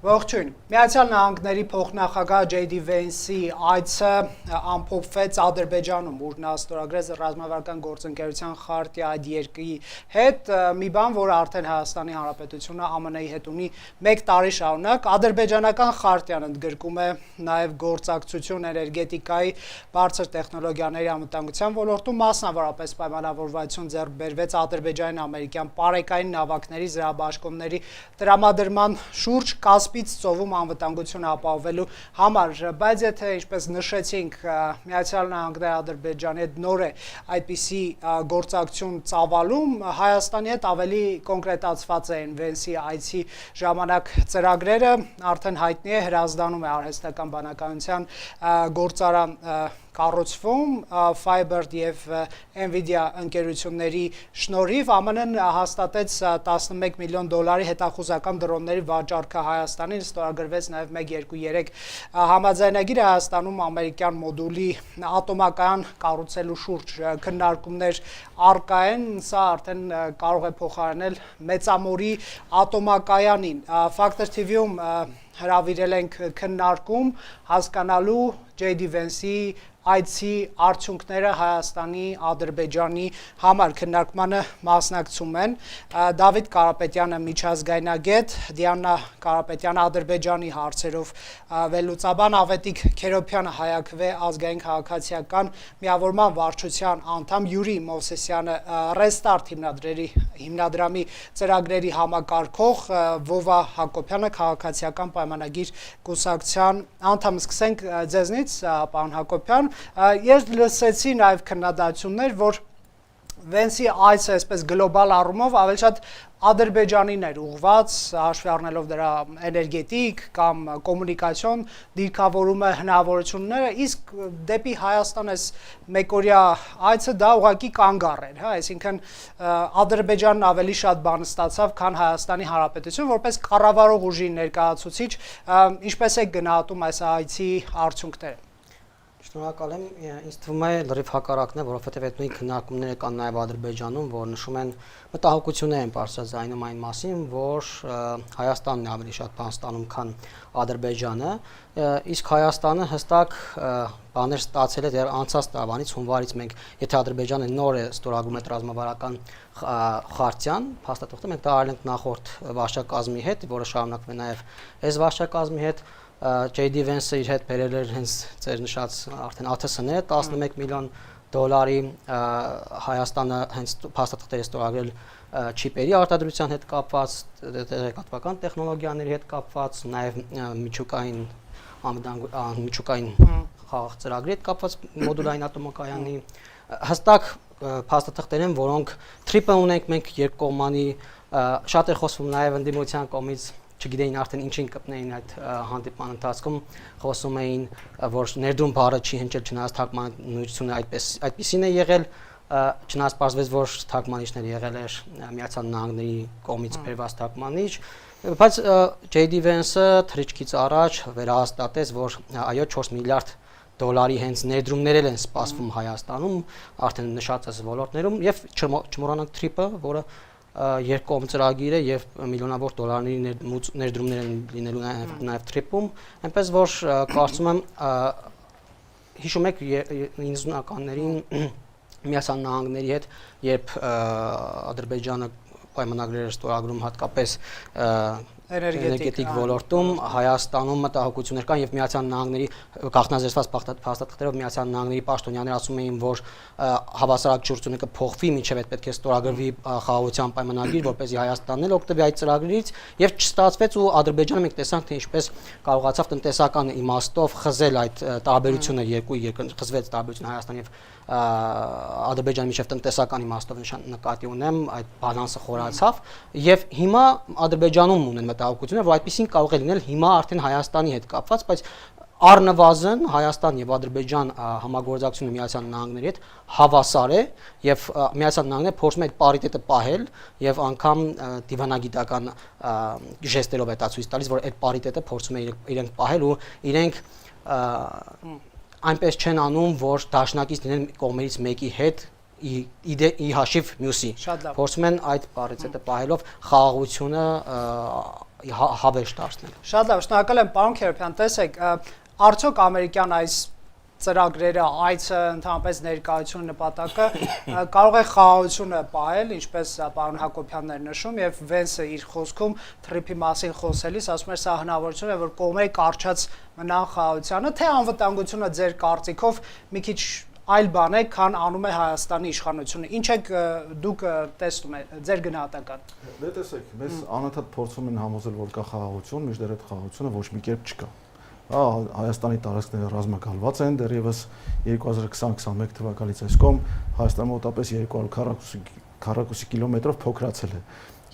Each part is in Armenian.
Ողջույն։ Միացյալ Նահանգների փոխնախագահ J.D. Vance-ի այցը ամփոփվեց Ադրբեջանում, ուր նա ստորագրեց ռազմավարական գործընկերության խարտիա այդ երկրի հետ, մի բան, որը արդեն Հայաստանի Հանրապետությունը ԱՄՆ-ի հետ ունի 1 տարի շարունակ։ Ադրբեջանական խարտիան ընդգրկում է նաև գործակցություն էներգետիկայի, բարձր տեխնոլոգիաների անվտանգության ոլորտում, մասնավորապես պայմանավորվածություն ձեռք բերվեց Ադրբեջանի ամերիկյան պարեկային նավակների զրահաբաշխումների տրամադրման շուրջ Կասպից ծովում անվտանգությունը ապահովելու համար, բայց եթե ինչպես նշեցինք, Միացյալ Նահանգները Ադրբեջանի հետ նոր է այդպիսի գործակցություն ծավալում, Հայաստանի հետ ավելի կոնկրետացված են Վենսի այցի ժամանակ ծրագրերը, արդեն հայտնի է, Հրազդանում է արհեստական բանականության գործարան կառուցվում Firebird եւ Nvidia ընկերությունների շնորհիվ ԱՄՆ-ն հաստատեց $11 միլիոն հետախուզական դրոնների վաճառքը Հայաստանին, ստորագրվեց նաև 1-2-3 համաձայնագիր Հայաստանում ամերիկյան մոդուլի ատոմակայան կառուցելու շուրջ քննարկումներ առկա են, սա արդեն կարող է փոխարինել Մեծամորի ատոմակայանին։ Factor TV-ում հրավիրել ենք քննարկում հասկանալու J.D. Vance-ի այցի արդյունքները Հայաստանի, Ադրբեջանի համար քննարկմանը մասնակցում են Դավիթ Կարապետյանը միջազգայնագետ, Դիանա Կարապետյանը Ադրբեջանի հարցերով վերլուծաբան, Ավետիք Քերոբյանը Հայաքվե ազգային քաղաքացիական միավորման վարչության անդամ, Յուրի Մովսեսյանը Restart հիմնադրամի ծրագրերի համակարգող, Վովա Հակոբյանը քաղաքացիական պայմանագիր կուսակցության անդամ։ Սկսենք ձեզնից, պարոն Հակոբյան։ Ես լսեցի նաև քննադատություններ, որ Վենսի այցը այսպես գլոբալ առումով ավելի շատ Ադրբեջանին էր ուղղված, հաշվի առնելով դրա էներգետիկ կամ կոմունիկացիոն դիրքավորումը, հնարավորությունները, իսկ դեպի Հայաստան այս մեկօրյա այցը դա ուղղակի կանգ առեր, հա, այսինքն Ադրբեջանն ավելի շատ բան ստացավ, քան Հայաստանի Հանրապետությունը, որպես կառավարող ուժի ներկայացուցիչ, ինչպես է գնահատում այս այցի արդյունքները։ Շնորհակալ եմ, ինձ թվում է լրիվ հակառակն է, որովհետև այդ նույն քննարկումները կան նաև Ադրբեջանում, որ նշում են մտահոգություններ են բարձրաձայնում այն մասին, որ Հայաստանն է ավելի շատ բան ստանում, քան Ադրբեջանը, իսկ Հայաստանը հստակ բաներ ստացել է դեռ անցած տարվանից, հունվարից մենք, եթե Ադրբեջանը նոր է ստորագրում այդ ռազմավարական խարտիան, փաստաթղթը մենք դա արել ենք նախորդ վարչակազմի հետ, որը շարունակվում է նաև այս վարչակազմի հետ, J.D. Vance-ը իր հետ բերել էր հենց ձեր նշած արդեն ԱԹՍ-ները $11 միլիոն Հայաստանը հենց փաստաթղթեր ստորագրել չիպերի արտադրության հետ կապված, տեղեկատվական տեխնոլոգիաների հետ կապված, նաև միջուկային խաղաղ ծրագրի հետ կապված մոդուլային ատոմակայանի հստակ փաստաթղթեր են, որոնք թրիպը ունենք մենք երկկողմանի, շատ է խոսվում նաև ընդդիմության կողմից չգիտեին արդեն ինչին կպնեին այդ հանդիպման ընթացքում, խոսում էին, որ ներդրում բառը չի հնչել, չնայած թարգմանությունը այդպիսին է եղել, չնայած պարզվեց, որ թարգմանիչներ եղել էր Միացյալ Նահանգների կողմից բերված թարգմանիչ, բայց J.D. Vance-ը թռիչքից առաջ վերահաստատեց, որ այո, $4 միլիարդ հենց ներդրումներ են սպասվում Հայաստանում, արդեն նշածս ոլորտներում, եւ չմոռանանք TRIP-ը, որը երկկողմ ծրագիր է եւ միլիոնավոր դոլարների ներդրումներ են լինելու նաեւ TRIP-ում, այնպես որ կարծում եմ հիշում եք 90-ականներին Միացյալ Նահանգների հետ, երբ Ադրբեջանը պայմանագրեր ստորագրում հատկապես էներգետիկ ոլորտում, Հայաստանում մտահոգություններ կան եւ Միացյալ Նահանգների գաղտնազերծված փաստաթղթերով Միացյալ Նահանգների պաշտոնյաները ասում էին, որ հավասարակշռությունը կփոխվի, մինչեւ այդ պետք է ստորագրվի խաղաղության պայմանագիր, որպեսզի Հայաստանն էլ օգտվի այդ ծրագրից եւ չստացվեց ու Ադրբեջանը մենք տեսանք, թե ինչպես կարողացավ տնտեսական իմաստով խզել այդ տարբերությունը երկու երկրի խզվեց տարբերությունը Հայաստանի եւ Ադրբեջանի միջև տնտեսական իմաստով նկատի ունեմ, այդ բալանսը խորացավ եւ հիմա Ադրբեջանում ունեն մտահոգություններ, որ այդպեսին կարող է լինել հիմա արդեն Հայաստանի հետ կապված, բայց առնվազն Հայաստան եւ Ադրբեջան համագործակցությունը Միացյալ Նահանգների հետ հավասար է եւ Միացյալ Նահանգները փորձում է այդ պարիտետը պահել եւ անգամ դիվանագիտական ժեստերով է դա ցույց տալիս, որ այդ պարիտետը փորձում է իրենք պահել ու իրենք այնպես չեն անում, որ դաշնակից լինեն կողմերից մեկի հետ ի հաշիվ մյուսի։ Փորձում են այդ պարիտետը պահելով խաղաղությունը հավերժ դարձնել։ Շատ լավ, շնորհակալ եմ պարոն Քերոբյան, տեսեք, արդյոք ամերիկյան այս ծրագրերը, այցը, ընդհանրապես ներկայությունը նպատակը կարող է խաղաղությունը պահել, ինչպես պարոն Հակոբյանն էր նշում, եւ Վենսը իր խոսքում թրիփի մասին խոսելիս ասում էր, սա հնարավորություն է, որ կողմերը կարճած մնան խաղաղությանը, թե անվտանգությունը ձեր կարծիքով մի քիչ այլ բան է, քան անում է Հայաստանի իշխանությունը։ Ինչ եք դուք տեսնում ձեր գնահատական։ Դե տեսեք, մեզ անընդհատ փորձում են համոզել, որ կա խաղաղություն, մինչդեռ այդ խաղաղությունը ոչ մի կերպ չկա։ Հայաստանի տարածքները ռազմակալված են, դեռևս 2020-21 թվականից այս կողմ Հայաստանը մոտավորապես 240 քառակուսի կիլոմետրով փոքրացել է,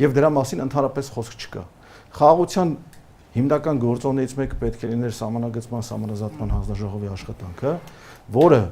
եւ դրա մասին ընդհանրապես խոսք չկա։ Խաղաղության հիմնական գործոններից մեկը պետք է լիներ սահմանագծման սահմանազատման հանձնաժողովի աշխատանքը, որը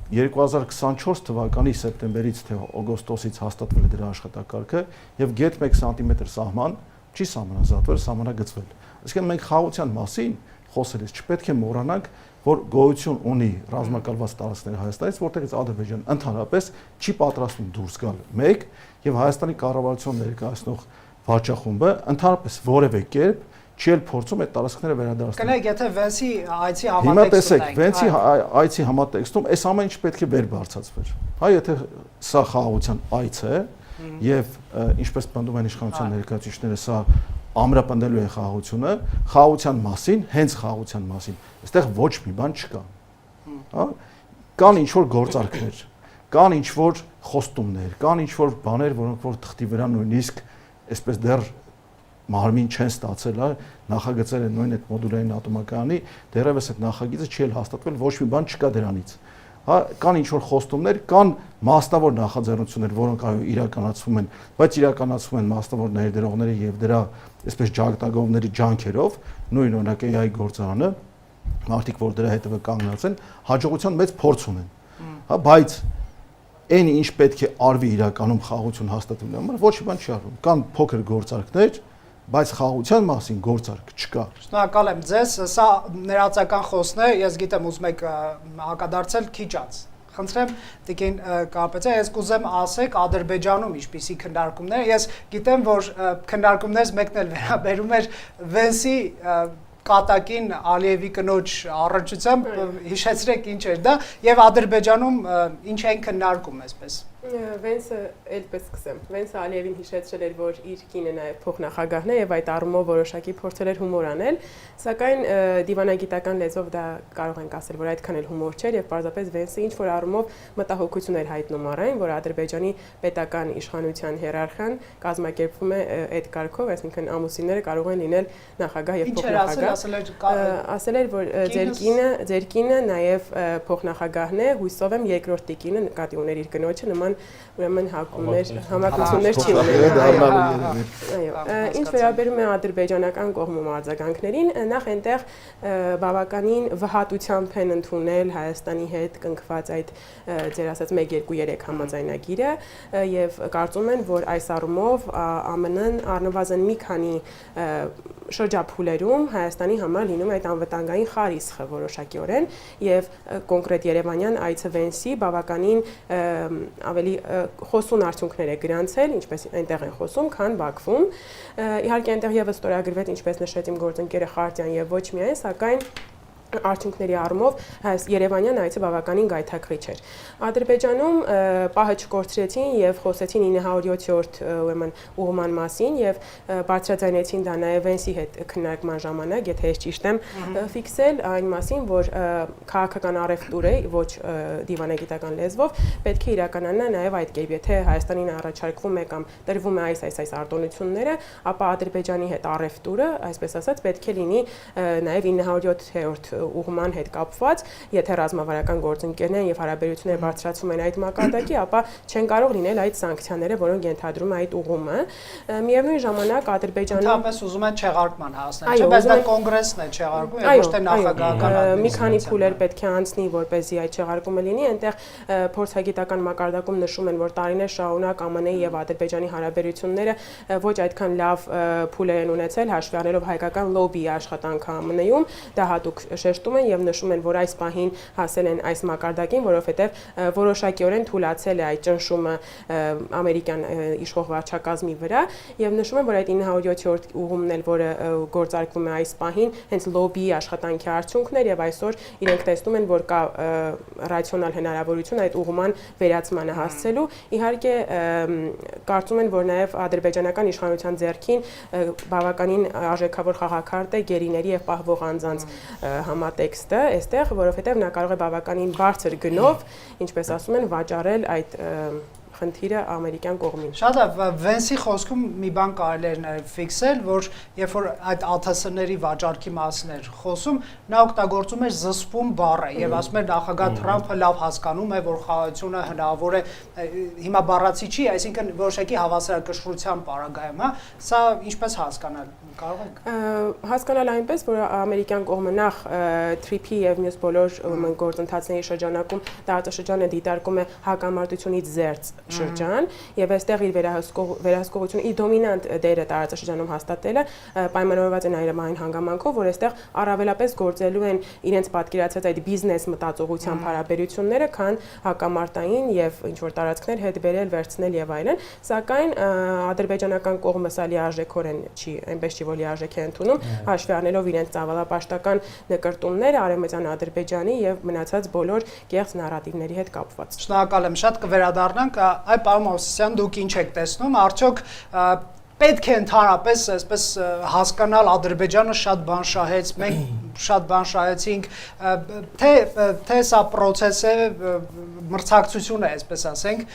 2024 թվականի սեպտեմբերից թե օգոստոսից հաստատվել է դրա աշխատակարգը եւ գեթ 1 սանտիմետր սահման չի սահմանազատվել, սահմանագծվել։ Այսինքն մենք խաղաղության մասին խոսելիս չպետք է մոռանանք, որ գոյություն ունի ռազմակալված տարածքներ Հայաստանից, որտեղից Ադրբեջանը ընդհանրապես չի պատրաստվում դուրս գալ մեկ եւ Հայաստանի կառավարություն ներկայացնող վարչախումբը ընդհանրապես որևէ կերպ չի էլ փորձում այդ տարածքները վերադարձնել։ Կներեք, եթե Վենսի այցի Հիմա տեսեք, համատեքստում Վենսի այցի համատեքստում այս ամեն ինչ պետք է վեր բարձրացվեր։ Հա, եթե սա խաղաղության այց է եւ ինչպես պնդում են իշխանության ներկայացուցիչները, սա ամրապնդելու է խաղաղությունը, խաղաղության մասին, հենց խաղաղության մասին, այստեղ ոչ մի բան չկա։ Հա, կան ինչ որ գործարքներ, կան ինչ որ խոստումներ, կան ինչ որ բաներ, որոնք որ թղթի վրա նույնիսկ այսպես դեռ մարմին չեն ստացել, նախագծել են նույն այդ մոդուլային ատոմակայանի, դեռևս այդ նախագիծը չի էլ հաստատվել, ոչ մի բան չկա դրանից։ Հա, կան ինչ որ խոստումներ, կան մասնավոր նախաձեռնություններ, որոնք այո իրականացվում են, բայց իրականացվում են մասնավոր ներդրողների եւ դրա այսպես ջանքտագովների ջանքերով, նույն օրինակ AI գործարանը, մարդիկ որ դրա հետևը կանգնած են, հաջողության մեծ փորձ ունեն։ Հա, բայց այն ինչ պետք է արվի իրականում խաղաղություն հաստատելու համար, ոչ մի բան չի արվում։ Կան փոքր գործարքներ, բայց խաղաղության մասին գործարք չկա։ Շնորհակալ եմ ձեզ, սա ներածական խոսքն է, ես գիտեմ ուզում եք հակադարձել քիչ անց։ Խնդրեմ տիկին Կարապետյան, ես կուզեմ ասեք Ադրբեջանում ինչպիսի քննարկումներ, ես գիտեմ, որ քննարկումներից մեկն էլ վերաբերում էր Վենսի կատակին Ալիևի կնոջ առնչությամբ, հիշեցրեք ինչ էր դա, եւ Ադրբեջանում ինչ են քննարկում այսպես։ Վենսը այլպես սկսեմ։ Վենսը Ալիևին հիշեցրել էր, որ իր կինը նաև փոխնախագահն է եւ այդ առումով որոշակի փորձել էր հումոր անել, սակայն դիվանագիտական լեզվով դա կարող ենք ասել, որ այդքան էլ հումոր չէր եւ պարզապես Վենսը ինչ որ առումով մտահոգություն էր հայտնում առայն, որ Ադրբեջանի պետական իշխանության հիերարխիան կազմակերպվում է այդ կարգով, այսինքն ամուսինները կարող են լինել նախագահ եւ փոխնախագահ։ Ասել էր, որ ձեր կինը նաև փոխնախագահն է, հույսով եմ երկրորդ տիկինը նկատի ուներ իր կնոջը, նման ուրեմն համակություններ չի ունենում։ Ինչ վերաբերում է ադրբեջանական կողմում արձագանքներին, նախ այնտեղ բավականին վհատությամբ են ընդունել Հայաստանի հետ կնքված այդ ձեր ասած 1-2-3 համաձայնագիրը եւ կարծում են, որ այս առումով ԱՄՆ-ն առնվազն մի քանի շրջափուլերում Հայաստանի համար լինում է այդ անվտանգային խարիսխը որոշակիորեն եւ կոնկրետ Երևանյան այցը Վենսի բավականին ավելի խոսուն արդյունքներ է գրանցել, ինչպես այնտեղ են խոսում, քան Բաքվում։ Իհարկե այնտեղ եւս ստորագրվեց, ինչպես նշեց իմ գործընկերը Խարտյան եւ ոչ միայն, սակայն արդյունքների առումով Երևանյան այցը բավականին գայթակղիչ էր։ Ադրբեջանում պահը չկորցրեցին եւ խոսեցին 907-րդ ուրեմն ուղղման մասին եւ բարձրաձայնեցին դա նաեւ Վենսի հետ քննարկման ժամանակ, եթե ես ճիշտ եմ ֆիքսել այն մասին, որ քաղաքական առևտուրը ոչ դիվանագիտական լեզվով պետք է իրականանա նաեւ այդ կերպ, եթե Հայաստանին առաջարկվում է կամ տրվում է այս արտոնությունները, ապա Ադրբեջանի հետ առևտուրը, այսպես ասած, պետք է լինի նաեւ 907-րդ ուղղման հետ կապված, եթե ռազմավարական գործընկերներն եւ հարաբերությունները բարձրացում են այդ մակարդակի, ապա չեն կարող լինել այդ սանկցիաները, որոնք ենթադրում է այդ ուղղումը։ Միևնույն ժամանակ Ադրբեջանը Ընդհանրապես ուզում են չեղարկման հասնել, չէ՞, բայց դա կոնգրեսն է չեղարկում, եւ ոչ թե նախագահական մի քանի փուլեր պետք է անցնի, որպեսզի այդ չեղարկումը լինի, այնտեղ փորձագիտական մակարդակում նշում են, որ տարիներ շարունակ ԱՄՆ-ի եւ Ադրբեջանի հարաբերությունները ոչ այդքան լավ փուլեր են ունեցել, հաշվի առնելով հայկական լոբիի աշխատանքը ԱՄՆ-ում, դա հատուկ շեշտում են եւ նշում են, որ այս պահին հասել են այս մակարդակին, որովհետեւ որոշակիորեն թույլացել է այդ ճնշումը ամերիկյան իշխող վարչակազմի վրա եւ նշում են, որ այդ 907-րդ ուղումն էլ, որը գործարկվում է այս պահին, հենց լոբիի աշխատանքի արդյունքն էր եւ այսօր իրենք տեսնում են, որ կա ռացիոնալ հնարավորություն այդ ուղղման վերացմանը հասցելու։ Իհարկե կարծում են, որ նաեւ ադրբեջանական իշխանության ձեռքին բավականին արժեքավոր խաղաքարտ է գերիների եւ պահվող անձանց համատեքստը, այստեղ, որովհետեւ նա կարող է բավականին բարձր գնով, ինչպես ասում են, վաճառել այդ խնդիրը ամերիկյան կողմին։ Շատ է, Վենսի խոսքում մի բան կարելի էր նաև ֆիքսել, որ երբ որ այդ ԱԹՍ-ների վաճառքի մասին էր խոսում, նա օգտագործում էր զսպում բառը եւ ասում էր նախագահ Թրամփը լավ հասկանում է, որ խաղաղությունը հնարավոր է, հիմա բառացի չի, այսինքն որոշակի հավասարակշռության պարագայում, հա, սա ինչպես հասկանալ, կարող եք հասկանալ այնպես, որ ամերիկյան կողմը նախ TRIP-ի եւ մյուս բոլոր գործընթացների շրջանակում տարածաշրջանը դիտարկում է հակամարտությունից զերծ շրջան եւ այստեղ իր վերահսկողությունը իր դոմինանտ դերը տարածաշրջանում հաստատելը պայմանավորված է նաեւ այն հանգամանքով, որ այստեղ առավելապես գործելու են իրենց պատկերացած այդ բիզնես մտածողության հարաբերությունները, քան հակամարտային եւ ինչ որ տարածքներ հետ բերել, վերցնել եւ այլն, սակայն ադրբեջանական կողմը սա լիարժեքորեն չի, այնպես չի որ լիարժեք է ընդունում, հաշվի առնելով իրենց ծավալապաշտական նկրտումները Արևմտյան Ադրբեջանի եւ մնացած բոլոր կեղծ նարատիվների հետ կապված։ Շնորհակալ եմ, շատ կվերադառնանք, այ պարոն Մովսիսյան, դուք ինչ եք տեսնում, արդյոք պետք է ընդհանրապես այսպես հասկանալ Ադրբեջանը շատ բան շահեց, մենք շատ բան շահեցինք, թե սա process է, մրցակցություն է, այսպես ասենք,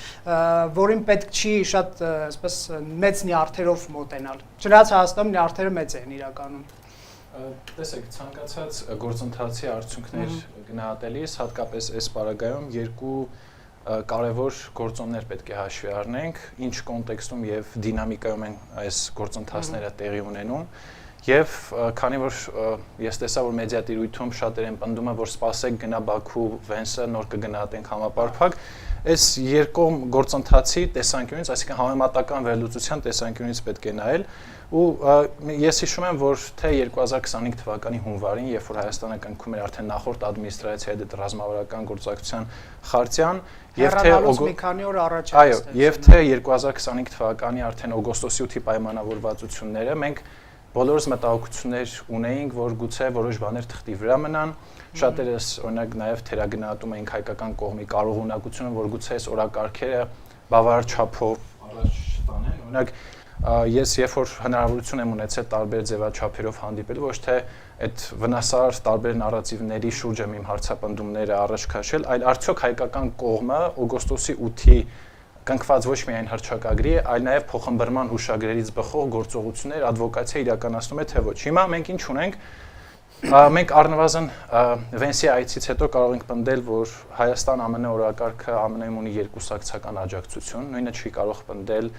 որին պետք չի շատ այսպես մեծ նյարդերով մոտենալ։ Չնայած Հայաստանում նյարդերը մեծ են իրականում։ Տեսեք, ցանկացած գործընթացի արդյունքներ գնահատելիս, հատկապես այս պարագայում երկու կարևոր գործոններ պետք է հաշվի առնենք, ինչ կոնտեքստում եւ դինամիկայում են այս գործընթացները տեղի ունենում եւ քանի որ ես տեսա որ մեդիատիրույթում շատեր են պնդում որ սպասեք գնա Բաքու Վենսը նոր կգնահատենք համապարփակ այս երկու գործընթացի տեսանկյունից, այսինքն համեմատական վերլուծության տեսանկյունից պետք է նայել ու ես հիշում եմ որ թե 2025 թվականի հունվարին երբ որ Հայաստանը կնքում էր արդեն նախորդ ադմինիստրացիայի հետ ռազմավարական գործակցության խարտիան եւ թե մի քանի օր առաջ այո եւ թե 2025 թվականի արդեն օգոստոսի 8-ի պայմանավորվածությունները մենք բոլորս մտահոգություններ ունեինք որ գուցե որոշ բաներ թղթի վրա մնան շատերս օրինակ նաեւ թերագնահատում էինք հայկական կողմի կարողունակությունը որ գուցե այս օրակարգերը բավարար չափով առաջ տանեն օրինակ ես երբ որ հնարավորություն եմ ունեցել տարբեր ձևաչափերով հանդիպել ոչ թե այդ վնասար տարբեր նարատիվների շուրջ եմ իմ հարցապնդումները առաջ քաշել այլ արդյոք հայկական կողմը օգոստոսի 8-ի կնքված ոչ միայն հռչակագրի այլ նաև փոխըմբռնման հուշագրերից բխող գործողություններ advokացիա իրականացնում է թե ոչ հիմա մենք ինչ ունենք մենք առնվազն Վենսի այցից հետո կարող ենք պնդել որ Հայաստան ԱՄՆ օրակարգը ԱՄՆ-ում ունի երկուսակցական աջակցություն նույնը չի կարող պնդել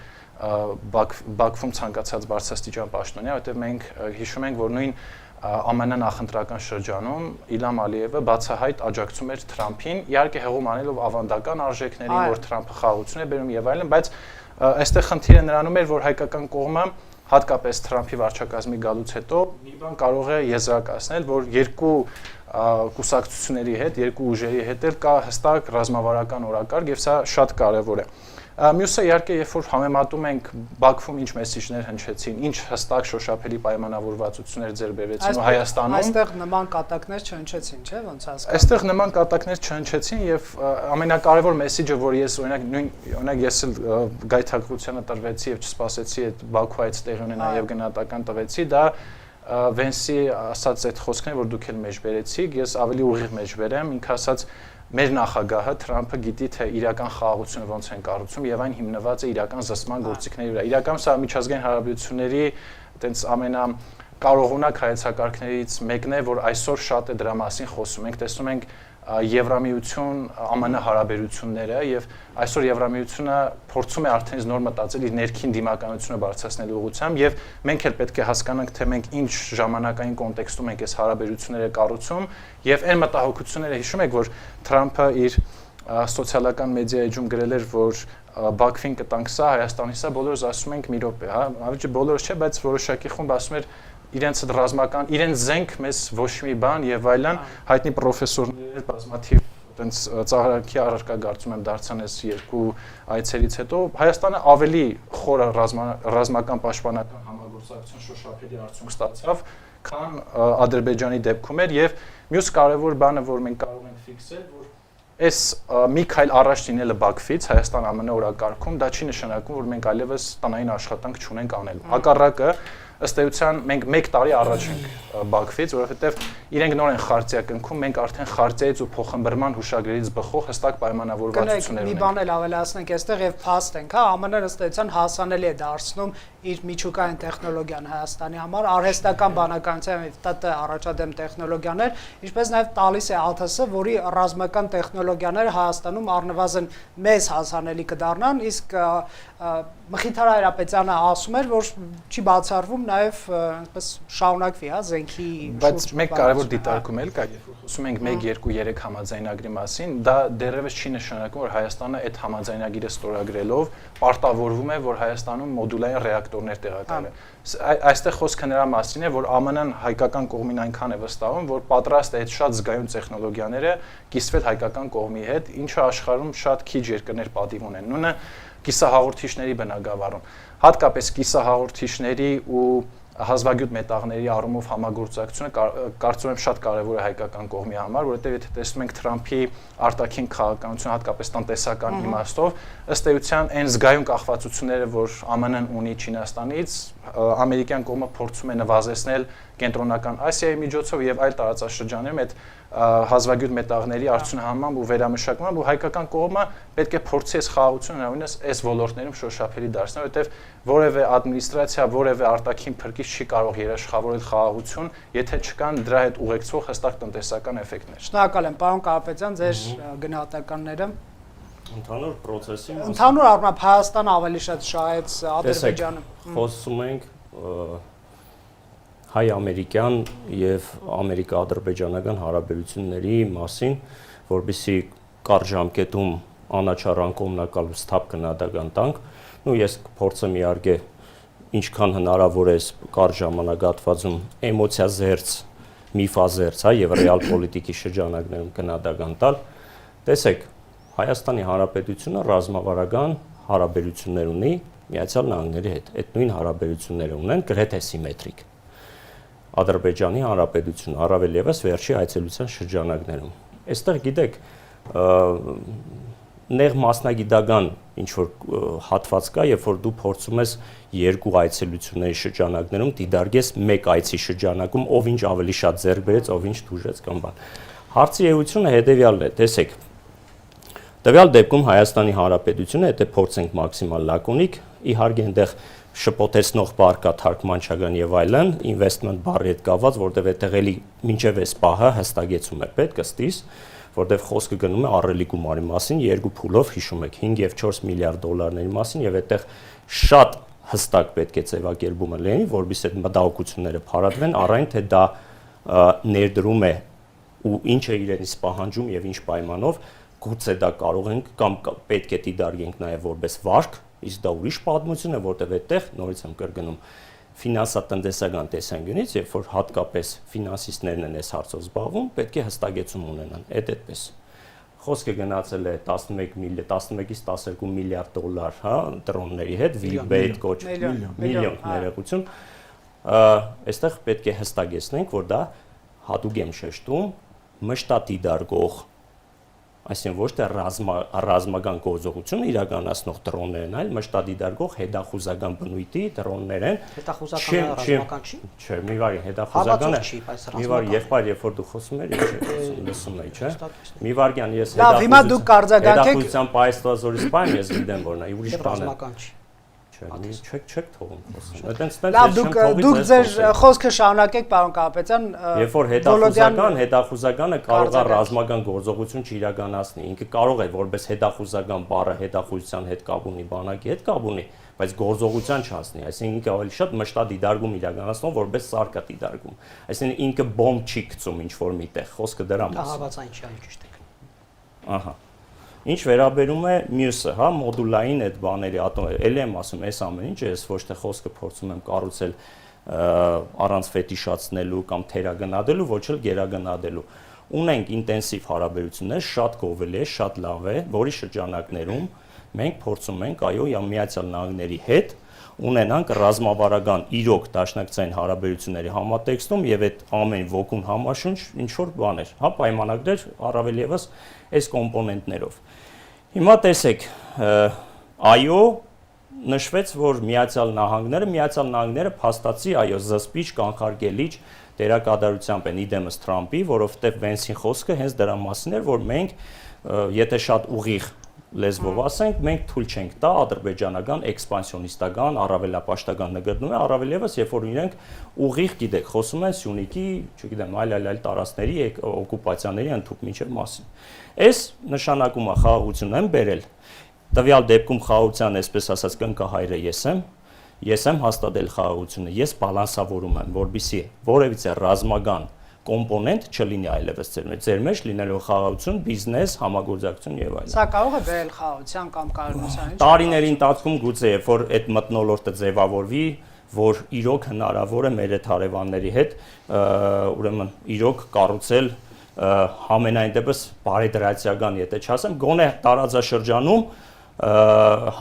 Բաքվում ցանկացած բարձրաստիճան պաշտոնյա, որտեղ մենք հիշում ենք, որ նույն ԱՄՆ նախընտրական շրջանում Իլհամ Ալիևը բացահայտ աջակցում էր Թրամփին, իհարկե հեղում անելով ավանդական արժեքներին, որ Թրամփը խաղաղություն է բերում եւ այլն, բայց այստեղ խնդիրը նրանում էր, որ հայկական կողմը հատկապես Թրամփի վարչակազմի գալուց հետո մի բան կարող է եզրակացնել, որ երկու կուսակցությունների հետ, երկու ուժերի հետ էլ կա հստակ ռազմավարական օրակարգ եւ սա շատ կարեւոր է։ Մյուսը իհարկե երբ որ համեմատում ենք Բաքվում ինչ մեսիջներ հնչեցին, ինչ հստակ շոշափելի պայմանավորվածություններ ձեռք բերվեցին ու Հայաստանում այստեղ նման կատակներ չհնչեցին, չէ՞, ոնց հասկանալ։ Այստեղ նման կատակներ չհնչեցին եւ ամենակարևոր մեսիջը, որ ես օրինակ ես էլ գայթակղությանը տրվեցի եւ չսպասեցի այդ Բաքու այց տեղի ունենա եւ գնահատական տվեցի, դա Վենսի ասած այդ խոսքն է, որ դուք էլ մեջբերեցիք, ես ավելի ուղիղ մեջբերեմ, ինքը ասած մեր նախագահը Թրամփը գիտի թե իրական խաղաղությունը ոնց են կառուցում եւ այն հիմնված է իրական զսպման գործիքների վրա։ Իրական սա միջազգային հարաբերությունների այտենց ամենակարողունակ հայեցակարգներից մեկն է, որ այսօր շատ է դրա մասին խոսում։ Մենք տեսնում ենք Եվրամիություն ԱՄՆ հարաբերությունները եւ այսօր Եվրամիությունը փորձում է արդեն նոր մտածել իր ներքին դիմականությունը բարձրացնելու ուղղությամբ եւ մենք էլ պետք է հասկանանք թե մենք ինչ ժամանակային կոնտեքստում ենք այս հարաբերությունները կառուցում եւ այն մտահոգությունները հիշում եք որ Թրամփը իր սոցիալական մեդիա էջում գրել էր, որ Բաքվին կտանք սա, Հայաստանի սա, բոլորս ասում ենք մի րոպե, հա, ավելի բոլորս չէ, բայց որոշակի խումբ ասում էր իրենց ռազմական, իրենց զենք մեզ ոչ մի բան եւ այլն, հայտնի պրոֆեսորներ բազմաթիվ այտենց ծաղրակի առարկա կարծում եմ դարձան այս երկու այցերից հետո Հայաստանը ավելի խորը ռազմական պաշտպանական համագործակցություն շոշափելի արդյունք ստացավ, քան Ադրբեջանի դեպքում էր եւ մյուս կարևոր բանը, որ մենք կարող ենք ֆիքսել, որ այս մի քայլ առաջ լինելը Բաքվից Հայաստան ԱՄՆ օրակարգում դա չի նշանակում, որ մենք այլևս տնային աշխատանք չունենք անելու։ Հակառակը ըստ էության մենք 1 տարի առաջ ենք Բաքվից, որովհետև իրենք նոր են խարտիա կնքում, մենք արդեն խարտիայից ու փոխըմբռնման հուշագրերից բխող հստակ պայմանավորվածություններ ունենք։ Մի բան էլ ավելացնենք այստեղ եւ փաստ ենք, հա, ԱՄՆ-ն ըստ էության հասանելի է դարձնում իր միջուկային տեխնոլոգիան Հայաստանի համար, արհեստական բանականության ՏՏ առաջադեմ տեխնոլոգիաներ, ինչպես նաև տալիս է ԱԹՍ, որի ռազմական տեխնոլոգիաները Հայաստանում առնվազն մեզ հասանելի կդառնան, իսկ Մխիթար Հայրապետյանը ասում էր, որ չի բացառվում նաև այնպես շարունակվի, հա, զենքի բայց մեկ կարևոր դիտարկում էլ կա, երբ խոսում ենք 1, 2, 3 համաձայնագրի մասին, դա դեռևս չի նշանակում, որ Հայաստանը այդ համաձայնագիրը ստորագրելով պարտավորվում է, որ Հայաստանում մոդուլային ռեակտորներ տեղակայեն։ Այստեղ խոսքը նրա մասին է, որ ԱՄՆ-ն հայկական կողմին այնքան է վստահում, որ պատրաստ է այդ շատ զգայուն տեխնոլոգիաները կիսվել հայկական կողմի հետ, ինչը աշխարհում շատ քիչ երկրներ պատիվ ունեն։ Նույնը կիսահաղորդիչների բնագավառում, հատկապես կիսահաղորդիչների ու հազվագյուտ մետաղների առումով համագործակցությունը կարծում եմ շատ կարևոր է հայկական կողմի համար, որովհետև եթե տեսնում ենք Թրամփի արտաքին քաղաքականությունը, հատկապես տնտեսական իմաստով, ըստ էության այն զգայուն կախվածությունները, որ ԱՄՆ-ն ունի Չինաստանից, ամերիկյան կողմը փորձում է նվազեցնել Կենտրոնական Ասիայի միջոցով եւ այլ տարածաշրջաններում այդ հազվագյուտ մետաղների արդյունահանման ու վերամշակման ու հայկական կողմը պետք է փորձի այս խաղաղությունը հնարավորինս այս ոլորտներում շոշափելի դարձնել, որովհետև որևէ ադմինիստրացիա, որևէ արտաքին փրկիչ չի կարող երաշխավորել խաղաղություն, եթե չկան դրա հետ ուղեկցող հստակ տնտեսական էֆեկտներ։ Շնորհակալ եմ, պարոն Կարապետյան, ձեր գնահատականները։ Ընդհանուր process-ի մասին։ Ընդհանուր առմամբ Հայաստանը ավելի շատ շահեց Ադրբեջանը։ Խոսում ենք հայ-ամերիկյան եւ ամերիկա-ադրբեջանական հարաբերությունների մասին, որբիսի կարճ ժամկետում անաչառան կողմնակալուց թափ գնահատական տանք, ու ես կփորձեմ իհարկե ինչքան հնարավոր է կարճ ժամանակահատվածում էմոցիա զերծ, միֆազերծ, հա, եւ ռեալ պոլիտիկի շրջանակներում գնահատական տալ։ Տեսեք, Հայաստանի Հանրապետությունը ռազմավարական հարաբերություններ ունի Միացյալ Նահանգների հետ։ Այդ նույն հարաբերությունները ունեն գրեթե սիմետրիկ։ Ադրբեջանի Հանրապետությունը առավել եւս վերջի այցելության շրջանակներում։ Այստեղ գիտեք, նեղ մասնագիտական ինչ որ հատված կա, երբ որ դու փորձում ես երկու այցելությունների շրջանակներում դիդարգես մեկ այցի շրջանակում ով ինչ ավելի շատ ձեռք բերեց, ով ինչ դուժեց կամ բան։ Հարցի էությունը հետեւյալն է, տեսեք։ Տվյալ դեպքում Հայաստանի Հանրապետությունը, եթե փորձենք մաքսիմալ լակոնիկ, իհարկե այնտեղ շփոթեցնող բառ կա, թարգմանչական եւ այլն, investment բառի հետ կապված, որտեղ այդտեղ էլի մինչեւ այս պահը հստակեցում է պետք ըստիս, որտեղ խոսքը գնում է առելի գումարի մասին, երկու փուլով հիշում եք 5 եւ 4 միլիարդ դոլարների մասին եւ այդտեղ շատ հստակ պետք է ձևակերպումը լինի, որովհետեւ այդ մտահոգությունները փարատվեն, առայն թե դա ներդրում է ու ինչ է իրենից պահանջում եւ ինչ պայմանով, գուցե դա կարող ենք կամ պետք է դիտարկենք նաեւ որպես վարկ, իսկ դա ուրիշ պատմություն է, որտեղ այդտեղ նորից եմ կրկնում ֆինանսատնտեսական տեսանկյունից, երբ որ հատկապես ֆինանսիստներն են այս հարցով զբաղվում, պետք է հստակեցում ունենան, այդպես։ Խոսքը գնացել է 11-ից 12 միլիարդ դոլար, հա, դրոնների հետ, VBAID կոչվում, միլիոն ներողություն։ Այստեղ պետք է հստակեցնենք, որ դա հատուկ եմ շեշտում, մշտադիդարգող, այսինքն ոչ թե ռազմական գործողություն իրականացնող դրոններն, այլ մշտադիդարգող հետախուզական բնույթի դրոններ են։ Հետախուզականը ռազմական չի։ Չէ, մի վարի հետախուզականը։ Մի վարի երբ որ դու խոսում ես, ինչ լսում էի, չէ։ Մի վարյան ես հետախուզության պայստազորից պայմ ես գիտեմ, որ նա ուրիշ բան է։ Ռազմական չի։ Չեք թողում խոսում։ Լավ, դուք ձեր խոսքը շարունակեք, պարոն Կարապետյան։ Երբ որ հետախուզականը կարող է ռազմական գործողություն չիրականացնի, ինքը կարող է որպես հետախուզական բառը հետախուզության հետ կապ ունի, բանակի հետ կապ ունի, բայց գործողության չհասնի, այսինքն ինքը ավելի շատ մշտադիդարգում իրականացնող որպես սարքադիդարգում։ Այսինքն ինքը բոմբ չի գցում ինչ որ միտեղ, խոսքը դրա մասին։ Դա հարվածային չի, այլ ճիշտ է։ Ահա։ Ինչ վերաբերում է մյուսը, հա, մոդուլային այդ բաների, ելի եմ ասում, այս ամեն ինչը ես ոչ թե խոսքը փորձում եմ կառուցել առանց ֆետիշացնելու կամ թերագնահատելու, ոչ էլ գերագնահատելու։ Ունենք ինտենսիվ հարաբերություններ, շատ գովելի է, շատ լավ է, որի շրջանակներում մենք փորձում ենք, այո, Միացյալ Նահանգների հետ ունենանք ռազմավարական իրոք դաշնակցային հարաբերությունների համատեքստում եւ այդ ամեն ոգուն համաշունչ ինչ որ բաներ, հա, պայմանագրեր առավել եւս այս կոմպոնենտներով։ Հիմա տեսեք, այո, նշվեց, որ Միացյալ Նահանգները փաստացի, այո, զսպիչ, կանխարգելիչ դերակատարությամբ են իդեմս Թրամփի, որովհետեւ Վենսին խոսքը հենց դրա մասին էր, որ մենք, եթե շատ ուղիղ լեզվով ասենք, մենք թույլ չենք տա ադրբեջանական էքսպանսիոնիստական, առավելապաշտական նկատմամբ, առավել եւս, երբ որ իրենք ուղիղ, գիտեք, խոսում են Սյունիքի, չգիտեմ, այլ տարածքների օկուպացիաների ընդհանուր մասին։ Այս նշանակումը խաղաղություն են բերել։ Տվյալ դեպքում խաղաղության, այսպես ասած, կնկահայրը ես եմ հաստատել խաղաղությունը, ես բալանսավորում եմ, որբիսի որևիցե ռազմական կոմպոնենտ չլինի այլևս ձեր մեջ լինելով խաղաղություն, բիզնես, համագործակցություն եւ այլն։ Սա կարող է բերել խաղաղության կամ կայունության։ Տարիների ընթացքում գուցե երբ որ այդ մթնոլորտը ձևավորվի, որ իրոք հնարավոր է մեր այդ հարևանների հետ, ուրեմն իրոք կառուցել համենայն դեպս բարեդրացիական, եթե չասեմ, գոնե տարածաշրջանում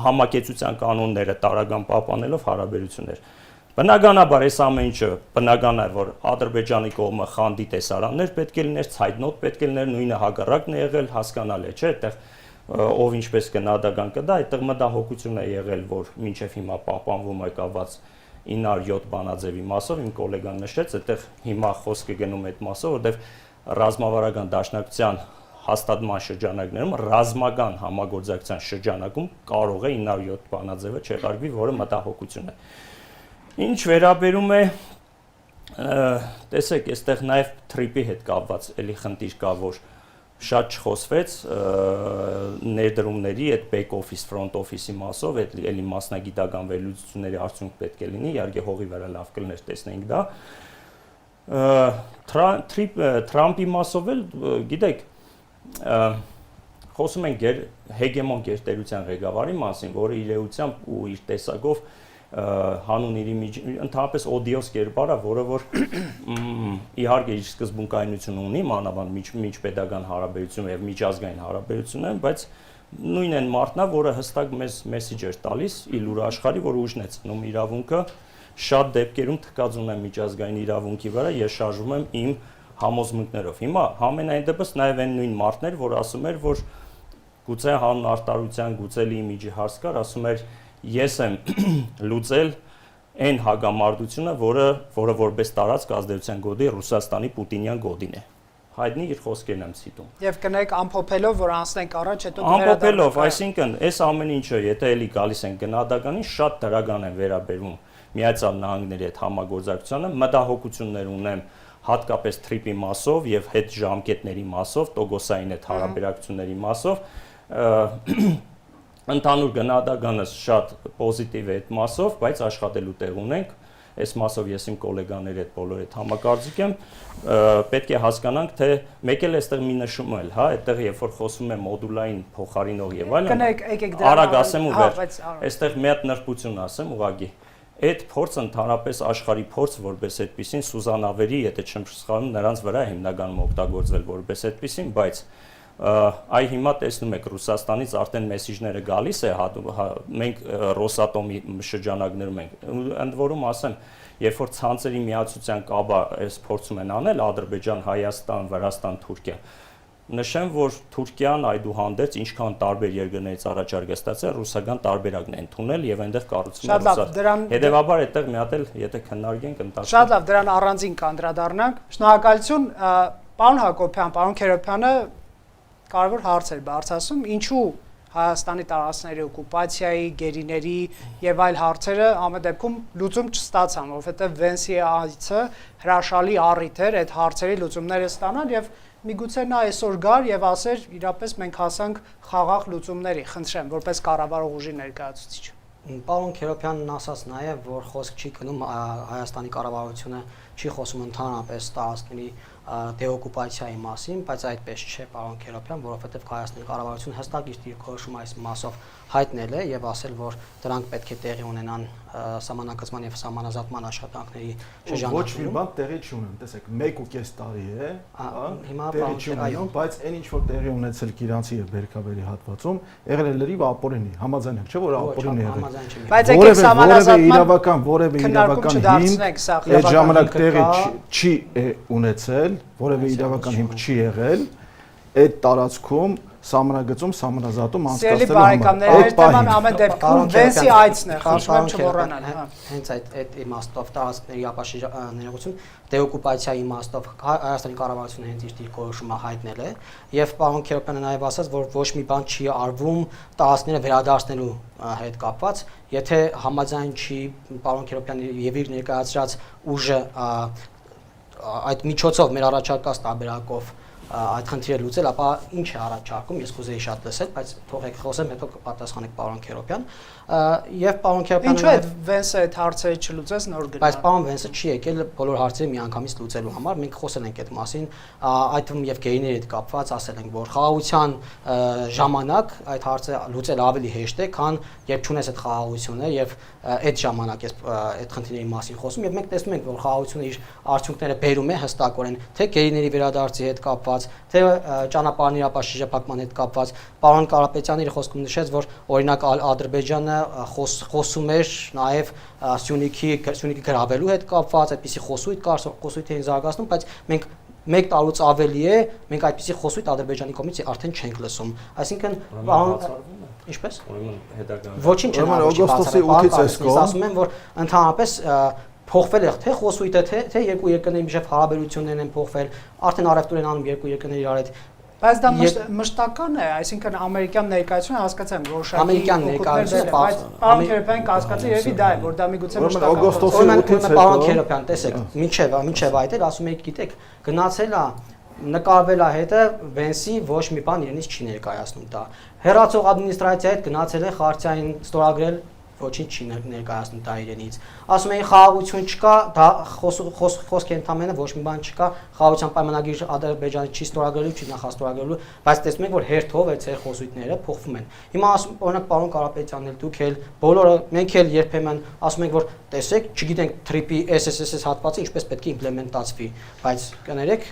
համակեցության կանոնները տարական պահպանելով հարաբերություններ։ Բնականաբար այս ամեն ինչը բնական է, որ Ադրբեջանի կողմը խանդի տեսարաններ պետք է լիներ, ցայտնոտ պետք է լիներ, նույնը հակառակն է եղել, հասկանալի է, չէ՞, այդտեղ ով ինչպես գնահատական կտա, այդտեղ մտահոգություն է եղել, որ մինչև հիմա պահպանվում է կապված 907 բանաձևի մասով, իմ գոլեգան նշեց, այդտեղ հիմա խոսքը գնում է այդ մասով, որտեղ ռազմավարական դաշնակցության հաստատման շրջանակներում ռազմական համագործակցության շրջանակում կարող է 907 բանաձևը չեղարկվի, որը մտահոգություն է։ Ինչ վերաբերում է, տեսեք, այստեղ նաև թրիպի հետ կապված էլի խնդիր կա, որ շատ չխոսվեց ներդրումների այդ back office, front office-ի մասով, այդ էլի մասնագիտական վերլուծությունների արդյունք պետք է լինի, իհարկե հողի վրա լավ կլներ տեսնենք դա։ Թրամփի մասով էլ, գիտեք, խոսում ենք հեգեմոն գերտերության ղեկավարի մասին, որը իր էությամբ ու իր տեսակով հանուն իր ընդհանրապես օդիոս կերպարա, որը որ իհարկե իր սկզբունքայնություն ունի, մանավանդ միջպետական հարաբերություն եւ միջազգային հարաբերություններ, բայց նույն այն մարդն է, որը հստակ մեզ մեսեջ էր տալիս իլուր աշխարհի, որ ուժն է ցնում իրավունքը, շատ դեպքերում թքած ունեմ միջազգային իրավունքի վրա, ես շարժվում եմ իմ համոզմունքներով։ Հիմա համենայն դեպս նաեւ այն նույն մարդն էր, որ ասում էր, որ գուցե հանուն արտարության, գուցե լի իմիջի հարց կար, ասում էր ես եմ լուծել այն հագամարտությունը, որը որպես տարածք ազդեցության գոտի Ռուսաստանի Պուտինյան գոտին է։ Հայտնի իր խոսքերն եմ ցիտում։ Եվ կնեք ամփոփելով, որ անցնենք առաջ, հետո ամփոփելով, այսինքն, այս ամեն ինչը, եթե էլի գալիս են գնահատականին, շատ դրական են վերաբերվում Միացյալ Նահանգների հետ համագործակցությանը, մտահոգություններ ունեմ հատկապես թրիպի մասով եւ հետ ժամկետների մասով, տոգոսային այդ հարաբերակցությունների մասով, ընդհանուր գնահատականը շատ պոզիտիվ է այդ մասով, բայց աշխատելու տեղ ունենք, այս մասով ես իմ գոլեգաների հետ բոլոր հետ համակարծիք եմ, պետք է հասկանանք, թե մեկ էլ այստեղ մի նշում էլ, հա, այդտեղ երբ որ խոսում է մոդուլային փոխարինող եւ այլն, արագ ասեմ ու վերջ, այստեղ մի հատ նրբություն ասեմ ուղղակի։ Այդ փորձը ընդհանրապես աշխարհի փորձ որպես այդպեսին Սուզանավերի, եթե չեմ սխալվում, նրանց վրա հիմնականում օգտագործվել որպես այդպեսին, բայց այ հիմա տեսնում եք Ռուսաստանից արդեն մեսեջները գալիս է, մենք Ռոսատոմի շրջանակներում ենք, ընդ որում ասեմ, երբ որ ցանցերի միացության կապը այս փորձում են անել Ադրբեջան, Հայաստան, Վրաստան, Թուրքիա, նշեմ, որ Թուրքիան այդուհանդերձ ինչքան տարբեր երկրներից առաջարկ է ստացել, ռուսական տարբերակն է ընդունել եւ այնտեղ կառուցում է Ռուսաստան։ Հետևաբար այդտեղ մի հատ էլ եթե քննարկենք ընթացքում։ Շատ լավ, դրան առանձին կանդրադառնանք։ Շնորհակալություն, պարոն Հակոբյան, պարոն Քերոբյանը կարևոր հարց էր բարձրացնում, ինչու Հայաստանի տարածքների օկուպացիայի, գերիների եւ այլ հարցերը ամեն դեպքում լուծում չստացան, որովհետեւ Վենսի այցը հրաշալի առիթ էր այդ հարցերի լուծումները ստանալ եւ միգուցե նա այսօր գար եւ ասեր իրապես մենք հասանք խաղաղ լուծումների, խնդրեմ, որպես կառավարող ուժի ներկայացուցիչ։ Պարոն Քերոբյանն ասաց նաեւ, որ խոսք չի գնում Հայաստանի կառավարությունը չի խոսում ընդհանրապես տարածքների դեօկուպացիայի մասին, բայց այդպես չէ, պարոն Քերոբյան, որովհետև Հայաստանի կառավարությունը հստակ իր դիրքորոշումը այս մասով հայտնել է եւ ասել, որ դրանք պետք է տեղի ունենան սահմանագծման եւ սահմանազատման աշխատանքների շրջանակներում։ Ոչ մի բան տեղի չունեն, տեսեք, 1.5 տարի է, հիմա տեղի չունեն, բայց այն ինչ որ տեղի ունեցել Կիրանցի եւ Բերքաբերի հատվածում, եղել է լրիվ ապօրինի, համաձայն եք, չէ՞ որ ապօրինի եղել։ Բայց եկեք սահմանազատման որևէ իրավական հիմք այդ ժամանակ տեղի չի ունեցել, որևէ իրավական հիմք չի եղել այդ տարածքում սահմանագծում սահմանազատում անցկացնելու համար։ Այդ թեման ամեն դեպքում Վենսի այցն է, խնդրում եմ չմոռանալ։ Հենց այդ իմաստով տարածքների ապաշրջաններություն դեօկուպացիայի իմաստով Հայաստանի կառավարությունը հենց իր դիրքորոշումը հայտնել է եւ պարոն Քերոբյանը նաեւ ասաց, որ ոչ մի բան չի արվում տարածքները վերադարձնելու հետ կապված, եթե համաձայն չի պարոն Քերոբյանի եւ իր ներկայացրած ուժը այդ միջոցով մեր առաջարկած տարբերակով այդ խնդիրը լուծել, ապա ինչ է առաջարկում, ես կուզեի շատ լսել, բայց թողեք խոսեմ, հետո պատասխանեք պարոն Քերոբյան։ Եւ պարոն Քերոբյանը ինչու է Վենսը այդ հարցերը չլուծեց նոր գնա։ Բայց պարոն Վենսը չի եկել բոլոր հարցերը միանգամից լուծելու համար, մենք խոսել ենք այդ մասին, այդ թվում եւ գեյների հետ կապված ասել ենք, որ խաղաղության ժամանակ այդ հարցը լուծել ավելի հեշտ է, քան երբ չունես այդ խաղաղությունը եւ այդ ժամանակ ես այդ խնդիրների մասին խոսում եւ մենք տեսնում ենք, որ խաղաղությունը իր արդյունքները բերում է հստակորեն, թե գեյների վերադարձի հետ կապված, թե ճանապարհների ապաշրջապակման հետ կապված։ Պարոն Կարապետյանը իր խոսքում նշեց, որ օրինակ Ադրբեջանը խոսում էր նաև Սյունիքի գրավելու հետ կապված, այդպիսի խոսույթ էին զարգացնում, բայց մենք մեկ տարուց ավելի է, մենք այդպիսի խոսույթ Ադրբեջանի կողմից արդեն չենք լսում։ Այսինքն, ինչպես? Ոչինչ չեն օգոստոսի 8-ից այսքան ասում եմ, որ ընդհանրապես փոխվել է թե խոսույթը, թե երկու երկրների միջև հարաբերություններն են փոխվել, արդեն առևտուր են անում երկու երկրների իրար հետ։ Բայց դա մշտական է, այսինքն ամերիկյան ներկայությունը հասկացան որոշակի ամերիկյան ներկայությունը, բայց պարոն Քերոբյանը կասկածի երևի դա է, որ դա միգուցե մշտական է։ Օգոստոսի 8-ից հետո պարոն Քերոբյան, տեսեք, մինչև այդ էլ ասում եք, գիտեք, գնացել է նկարվել է հետը Վենսի ոչ մի բան իրենից չի ներկայացնում դա։ Հեռացող ադմինիստրացիայի հետ գնացել է խարտիային ստորագրել, ոչինչ չի ներկայացնում դա իրենից։ Ասում էին խաղաղություն չկա, դա խոսք ընդամենը ոչ մի բան չկա, խաղաղության պայմանագիր Ադրբեջանը չի ստորագրելու, չի նախաստորագրելու, բայց տեսնում եք, որ հերթով այդ ծեր խոսույթները փոխվում են։ Հիմա ասում օրինակ պարոն Կարապետյանն էլ դուք էլ բոլորը մենք էլ երբեմն ասում ենք, որ տեսեք, չգիտենք TRIP-ի SSS հատվածը ինչպես պետք է իմպլեմենտացվի, բայց կներեք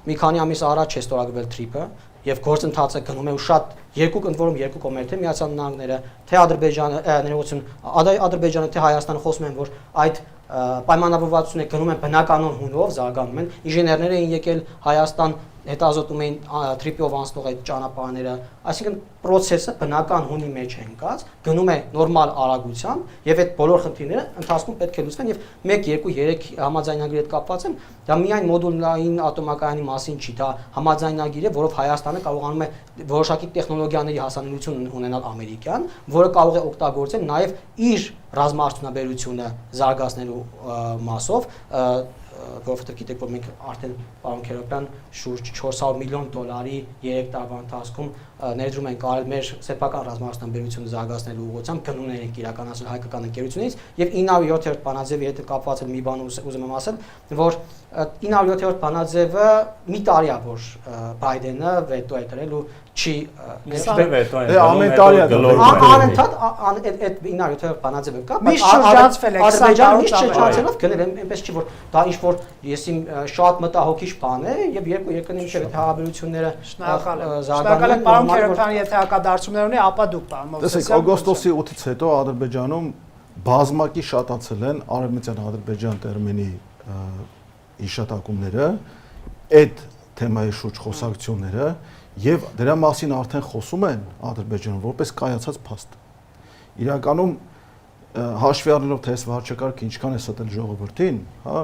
մի քանի ամիս առաջ է ստորագրվել TRIP-ը եւ գործընթացը գնում է ու շատ երկու ընդ որում երկու կողմեր թե Միացյալ Նահանգները թե Ադրբեջանը թե Հայաստանը խոսում են, որ այդ պայմանավորվածությունը գնում են բնականon հունով զարգանում են, ինժեներներ էին եկել Հայաստան հետազոտում էին TRIP-ով անցնող այդ ճանապարհները, այսինքն process-ը բնական հունի մեջ է ընկած, գնում է նորմալ արագությամբ եւ այդ բոլոր խնդիրները ընթացքում պետք է լուծվեն եւ 1, 2, 3 համաձայնագրի հետ կապված են, դա միայն մոդուլային ատոմակայանի մասին չի, դա համաձայնագիր է, որով Հայաստանը կարողանում է որոշակի տեխնոլոգիաների հասանելիություն ունենալ ամերիկյան, որը կարող է օգտագործել նաեւ իր ռազմաարդյունաբերությունը զարգացնելու մասով, որովհետև գիտեք, որ մենք արդեն պարոն Քերոբյան շուրջ $400 միլիոն 3 տարվա ընթացքում ներդրում ենք արել մեր սեփական ռազմաարդյունաբերությունը զարգացնելու ուղղությամբ, գնումներ ենք իրականացրել հայկական ընկերությունից եւ 907-րդ բանաձևի հետ կապված մի բան ուզում եմ ասել, որ 907-րդ բանաձևը մի տարի է, որ Բայդենը վետո է դրել ու չի ամեն տարի է անընդհատ այդ 907-րդ բանաձևը կա, բայց շրջանցվել է 20 տարուց շրջանցելով գնել այնպես չի, որ դա ինչ որ եսի շատ մտահոգիչ բան է եւ երկու երկրների միջև այդ հարաբերությունները շնորհակալ եմ պարոն Քերոբյան, եթե հակադարձումներ ունի, ապա դուք պարոն Մովսեսյան։ Տեսեք, օգոստոսի 8-ից հետո Ադրբեջանում բազմակի շատացել են արևմտյան Ադրբեջան տերմինի հիշատակումները, այդ թեմայի շուրջ խոսակցությունները եւ դրա մասին արդեն խոսում են Ադրբեջանում որպես կայացած փաստ։ Իրականում հաշվի առնելով թե այս վարչակարգը ինչքան է ստել ժողովրդին, հա,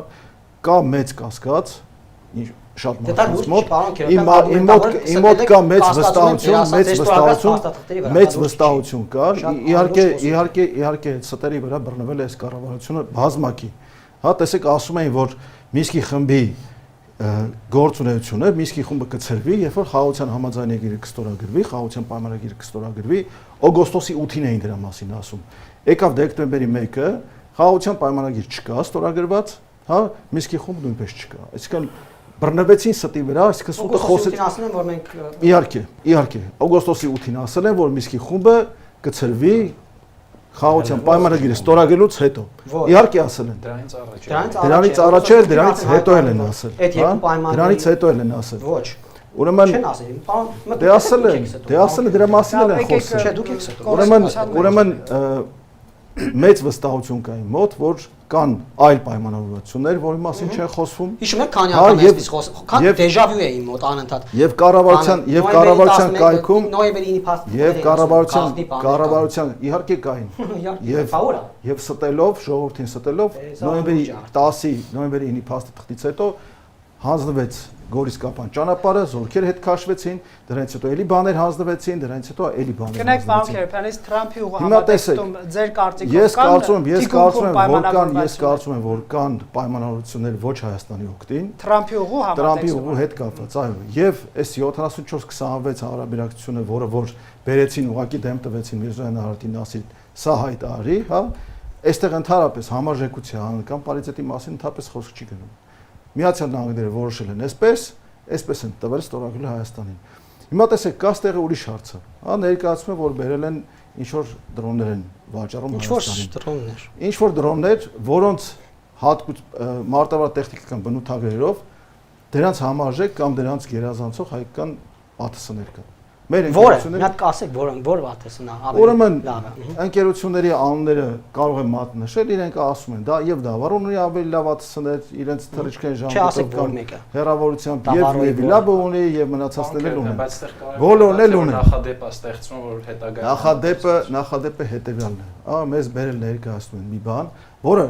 կա մեծ կասկած, շատ մարդկանց մոտ կա մեծ վստահություն կա, իհարկե ստերի վրա բռնվել է այս կառավարությունը բազմակի։ Հա, տեսեք, ասում էին, որ Մինսկի խմբի գործունեությունը Մինսկի խումբը կցրվի, երբ որ խաղաղության համաձայնագիրը կստորագրվի, խաղաղության պայմանագիրը կստորագրվի, օգոստոսի 8-ին էին դրա մասին ասում։ Եկավ դեկտեմբերի 1-ը, խաղաղության պայմանագիր չկա ստորագրված, հա, Մինսկի խումբ նույնպես չկա։ Այսինքն բռնվեցին ստի վրա, այսինքն սուտը խոսեց։ ասել են, որ մենք Իհարկե, օգոստոսի 8-ին ասել են, որ Միսկի խումբը կցրվի խաղաղության պայմանագիրը ստորագրելուց հետո։ Իհարկե ասել են։ Դրանից առաջ Դրանից հետո էլ են ասել։ Այդ երկու պայմանները Դրանից հետո էլ են ասել։ Ոչ։ Ուրեմն Չեն ասել, պարոն, դե ասել են դրա մասին էլ են խոսել։ Չէ, դուք եք ստորագրել։ Ուրեմն մեծ վստահություն կա իմ մոտ, որ կան այլ պայմանավորվածություններ, որի մասին չեն խոսվում։ Հիշում եք քանի անգամ էսպես խոսում, քան դեժավյու է իմ մոտ անընդհատ։ Եվ կառավարության կայքում նոյեմբերի 9-ի փաստը։ Եվ կառավարության իհարկե կային։ Եվ ստելով ժողովրդին ստելով նոյեմբերի 10-ի նոյեմբերի 9-ի փաստը թղթից հետո հանձնվեց Գորիսկապան ճանապարհը, զորքեր հետ քաշվեցին, դրանից հետո էլի բաներ հանձնվեցին, դրանից հետո էլի բաներ։ Կնեք պարոն Քերոբյանից Թրամփի ուղղ համատեքստում ձեր կարծիքով ես կարծում եմ, որ կան պայմանավորություններ ոչ Հայաստանի օգտին։ Թրամփի ուղղ Թրամփի ուղղ հետ կապված, այո, եւ այս 74-26 հարաբերակցությունը, որ բերեցին ուղակի դեմ տվեցին Միրզոյան Արարատի սա հայտարարի, հա, այստեղ ընդհանրապես համաժեկույցի հանրական պարիտետի մասին ընդհանրապես խոսք չի գնում։ Միացյալ Նահանգները որոշել են այսպես են տվել ստորագրել Հայաստանին։ Հիմա տեսեք, կա ստեղը ուրիշ հարցը։ Հա, ներկայացում է, որ բերել են ինչ-որ դրոններ են վաճառում Հայաստանին։ Ինչ-որ դրոններ, որոնց հատկուց մարտավար տեխնիկական բնութագրերով դրանց համարժեք կամ դրանց գերազանցող հայկական ԱԹՍ-ներ կան։ Մեր ընկերությունները մի հատ կասեք, որ ԱԹՍ-ն է ավելի ուրեմն լավ է։ ընկերությունների անունները կարող եմ մատնշել, իրենք ասում են, դա եւ Դավարոն ունի ավելի լավ ԱԹՍ-ներ, իրենց թռիչքային ժամանակով հեռավորությամբ եւ լաբը ունի եւ մնացածները ունեն։ Բոլորն էլ ունեն։ Նախադեպը ստեղծում որ հետագայում նախադեպը հետեւյալն է։ Մեզ բերել ներկայացնում են մի բան, որը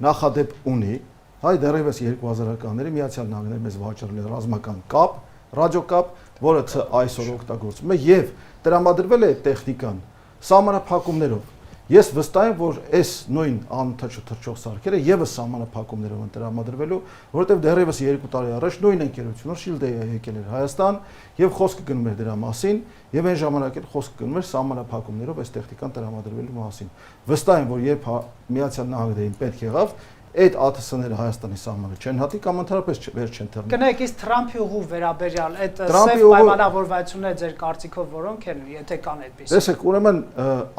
նախադեպ ունի, հայ դեռևս 2000-ականների Միացյալ Նահանգները մեզ վաճառել են ռազմական կապ, ռադիոկապ, որը այսօր օգտագործվում է եւ տրամադրվել է տեխնիկան սահմանափակումներով։ Ես վստահ եմ, որ այս նույն անընդհատ թռչող սարքերը եւս սահմանափակումներով են տրամադրվելու, որովհետեւ դեռևս 2 տարի առաջ նույն ընկերությունը Շիլդեյը եկել էր Հայաստան եւ խոսքը գնում էր դրա մասին եւ այն ժամանակ էլ խոսքը գնում էր սահմանափակումներով այս տեխնիկան տրամադրվելու մասին։ Վստահ եմ, որ երբ Միացյալ Նահանգներին պետք եղավ այդ ԱԹՍ-ները Հայաստանի սահմանը չեն հատի կամ ընդհանրապես վեր չեն թռնի։ Կնեք, իսկ Թրամփի ուղու վերաբերյալ այդ սև պայմանավորվածությունները ձեր կարծիքով որոնք են, եթե կան այդպես։ Տեսեք, ուրեմն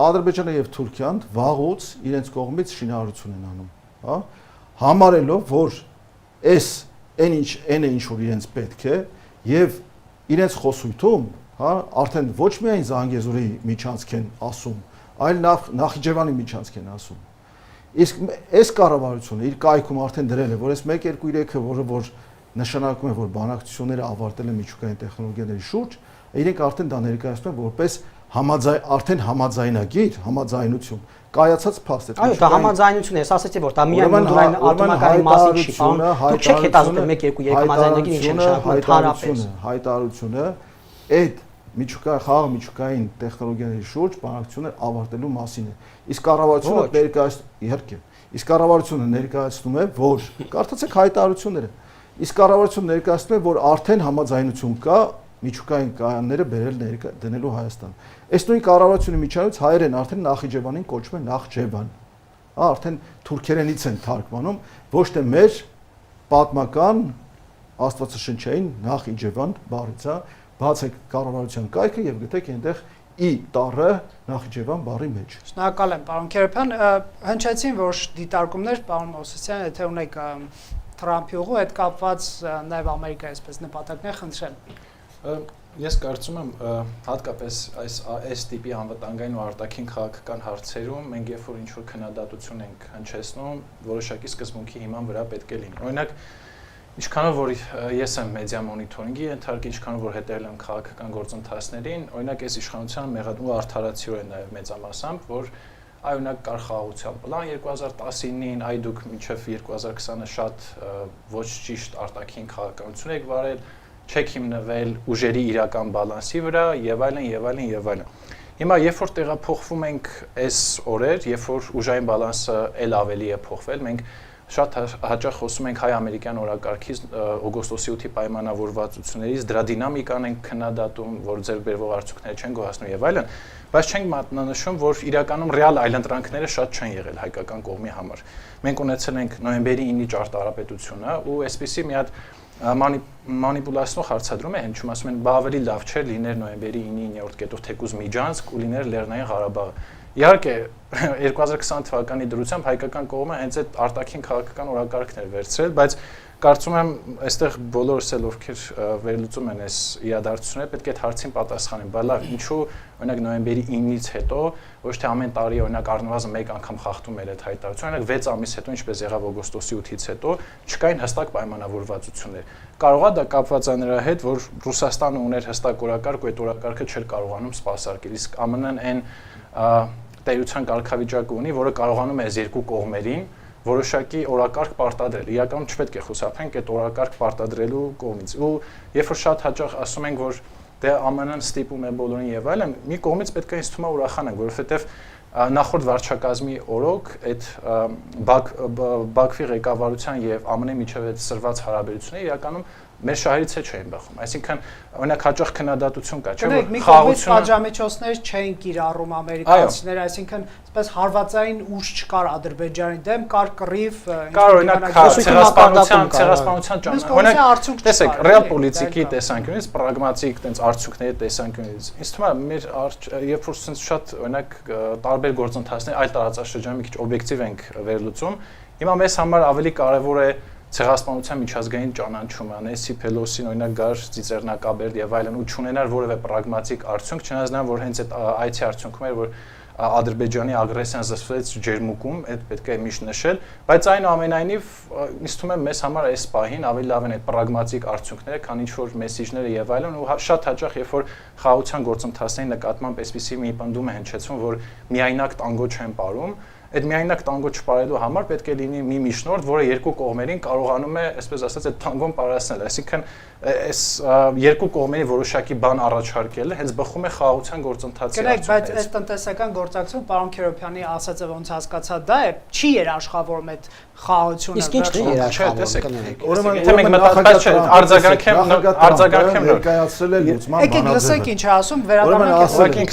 Ադրբեջանը եւ Թուրքիան վաղուց իրենց կողմից շինարարություն են անում, հա, համարելով, որ այն ինչ որ իրենց պետք է եւ իրենց խոսույթում, հա, արդեն ոչ միայն Զանգեզուրի միջանցք են ասում, այլ Նախիջևանի միջանցք են ասում։ Իսկ այս կառավարությունը իր կայքում արդեն դրել է, որ այս 1-2-3-ը, որ նշանակում է, որ բանակցությունները ավարտել են միջուկային տեխնոլոգիաների շուրջ, իրենք արդեն դա ներկայացնում են որպես արդեն համաձայնագիր, համաձայնություն, կայացած փաստ է։ Այո, դա համաձայնություն է, ես ասացի, որ դա միայն մոդուլային ատոմականի մասին չի, պարոն, դուք չեք հետազոտել 1-2-3 համաձայնագիր ինչ է նշանակում ընդհանրապես։ Հայտարարությունը այդ խաղաղ միջուկային տեխնոլոգիաների շուրջ բանակցություններ ավարտելու մասին է։ Իսկ կառավարությունը ներկայացնում է, որ կարդացեք հայտարարությունները։ Իսկ կառավարությունը ներկայացնում է, որ արդեն համաձայնություն կա միջուկային կայանները բերել դնելու Հայաստան։ Այս նույն կառավարությունը միջանից հայերեն արդեն Նախիջևանին կոչում են Նախջևան։ Արդեն թուրքերենից են թարգմանում, ոչ թե մեր պատմական աստվածաշնչային Նախիջևան բառից, հա, բացեք կառավարության կայքը եւ գտեք այնտեղ ի տառը Նախիջևան բառի մեջ։ Շնորհակալ եմ, պարոն Քերոբյան, հնչեցին որոշ դիտարկումներ, պարոն Մովսիսյան, եթե ունեք Թրամփի ուղու հետ կապված նաեւ Ամերիկայի այսպես նպատակներ խնդրել։ Ես կարծում եմ հատկապես այս տիպի անվտանգային ու արտաքին քաղաքական հարցերում մենք երբ որ ինչ-որ քննադատություն ենք հնչեցնում, որոշակի սկզբունքի հիման վրա պետք է լինի։ Օրինակ, ինչքանով որ ես եմ մեդիա մոնիթորինգի ենթարկի, ինչքանով որ հետևել եմ քաղաքական գործընթացներին, օրինակ այս իշխանության մեղադու արդարացիորեն նաև մեծամասամբ, որ օրինակ կար խաղաղության պլան 2019-ին, այ դուք մինչև 2020-ը շատ ոչ ճիշտ արտաքին քաղաքականություն եք վարել, չեք հիմնվել ուժերի իրական բալանսի վրա եւ այլն եւ այլն եւ այլն։ Հիմա երբ որ տեղափոխվում ենք այս օրեր, երբ որ ուժային բալանսը ել ավելի է փոխվել, մենք շատ հաճախ խոսում ենք հայ-ամերիկյան օրակարգից օգոստոսի 8-ի պայմանավորվածություններից, դրա դինամիկան ենք քննադատում, որ ձեր բերվող արդյունքները չեն գոհացնում եւ այլն, բայց չենք մատնանշում, որ իրականում ռեալ այլընտրանքները շատ չեն եղել հայկական կողմի համար։ Մենք ունեցել ենք նոյեմբերի 9-ի ճարտարապետությունը ու այսպիսի մի հատ մանիպուլացնող հարցադրում է հնչում, ասում են, բա ավելի լավ չէր լիներ նոյեմբերի 9-9-րդ կետով թեկուզ Միջանցք ու լիներ Լեռնային Ղարաբաղը։ Իհարկե 2020 թվականի դրությամբ հայկական կողմը հենց այդ արտաքին քաղաքական օրակարգն էր վերցրել, բայց կարծում եմ այստեղ բոլորս էլ ովքեր վերլուծում են այս իրադարձությունները պետք է այդ հարցին պատասխանեն, բա լավ, ինչու օրինակ նոյեմբերի 9-ից հետո ոչ թե ամեն տարի օրինակ առնվազն մեկ անգամ խախտում էր այդ հայտարարությունը, օրինակ 6 ամիս հետո ինչպես եղավ օգոստոսի 8-ից հետո չկային հստակ պայմանավորվածություններ։ Կարող է դա կապված է նրա հետ, որ Ռուսաստանը ուներ հստակ օրակարգ ու այդ օրակարգը չէր կարողանում սպասարկել, իսկ ԱՄՆ-ն այն տերության կարգավիճակը ունի, որը կարողանում է այս երկու կողմերին որոշակի օրակարգ պարտադրել։ Իրականում չպետք է խուսափենք այդ օրակարգ պարտադրելու կողմից։ Ու երբ որ շատ հաճախ ասում ենք, որ դե ԱՄՆ-ն ստիպում է բոլորին եւ այլն, մի կողմից պետք է ինձ թվում է ուրախանանք, որովհետեւ նախորդ վարչակազմի օրոք այդ Բաքվի ղեկավարության եւ ԱՄՆ-ի միջև այդ սրված հարաբերությունները իրականում մեր շահերից չէին բխում։ Այսինքն օրինակ հաճախ քննադատություն կա, չէ՞ որ խաղաղությունը պատժամիջոցներ չէին կիրառում ամերիկացիները, այսինքն այսպես հարվածային ուժ չկար Ադրբեջանի դեմ, կար կռիվ, կար օրինակ ցեղասպանության օրինակ տեսեք, ռեալ պոլիտիկի տեսանկյունից, պրագմատիկ տենց արդյունքների տեսանկյունից, ինձ թվում է մեր երբ որ sense շատ օրինակ տարբեր գործընթացներ այլ տարածաշրջանում մի քիչ օբյեկտիվ ենք վերլուծում, հիմա մեզ համար ավելի կարևոր է ցեղասպանության միջազգային ճանաչումը, Նենսի Փելոսին օրինակ գար ծիծեռնակաբերդ եւ այլն ու չունենար որևէ պրագմատիկ արդյունք, չնայած նա որ հենց այդ այցի արդյունքում էր, որ Ադրբեջանի ագրեսիան զսպվեց ջերմուկում, այդ պետք է միշտ նշել, բայց այնուամենայնիվ ինձ թվում է մեզ համար այս պահին ավելի լավ են այդ պրագմատիկ արդյունքները, քան ինչ որ մեսիջները եւ այլն ու շատ հաճախ երբ որ խաղաղության գործընթացների նկատմամբ այսպիսի մի պնդում է հնչեցվում, որ միայնակ տանգո չեն ապարում, այդ միայնակ տանգո չպարելու համար պետք է լինի մի միջնորդ, որը երկու կողմերին կարողանում է, այսպես ասած, այդ տանգոն պարասնել, այսինքն այս երկու կողմերի որոշակի բան առաջարկելը հենց բխում է խաղաղության գործընթացի արդյունքներից։ Բայց այս տնտեսական գործակցություն պարոն Քերոբյանի ասածը ոնց հասկացա դա է, չի երաշխավորում այդ խաղաղությունը։ Իսկ ինչ չի երաշխավորում։ Ուրեմն եթե մենք մտածած չէ, արձագանքեմ ներկայացրել է լուծման բանաձևը։ Եկեք լսենք ինչ է ասում, վերադառնանք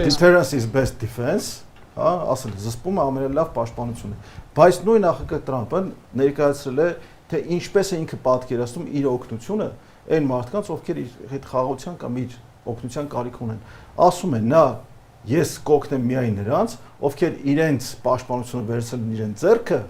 deterrence is best defense, հա, ասել զսպումը ամենալավ պաշտպանությունն է։ Բայց նույն նախագահ Տրամպը ներկայացրել է, թե ինչպես է ինքը պատկերացնում իր օգնությունը այն մարդկանց, ովքեր իր հետ խաղաղության կամ իր օգնության կարիք ունեն։ Ասում է նա ես կօգնեմ միայն նրանց, ովքեր իրենց պաշտպանությունը վերցրել իրենց ձեռքը,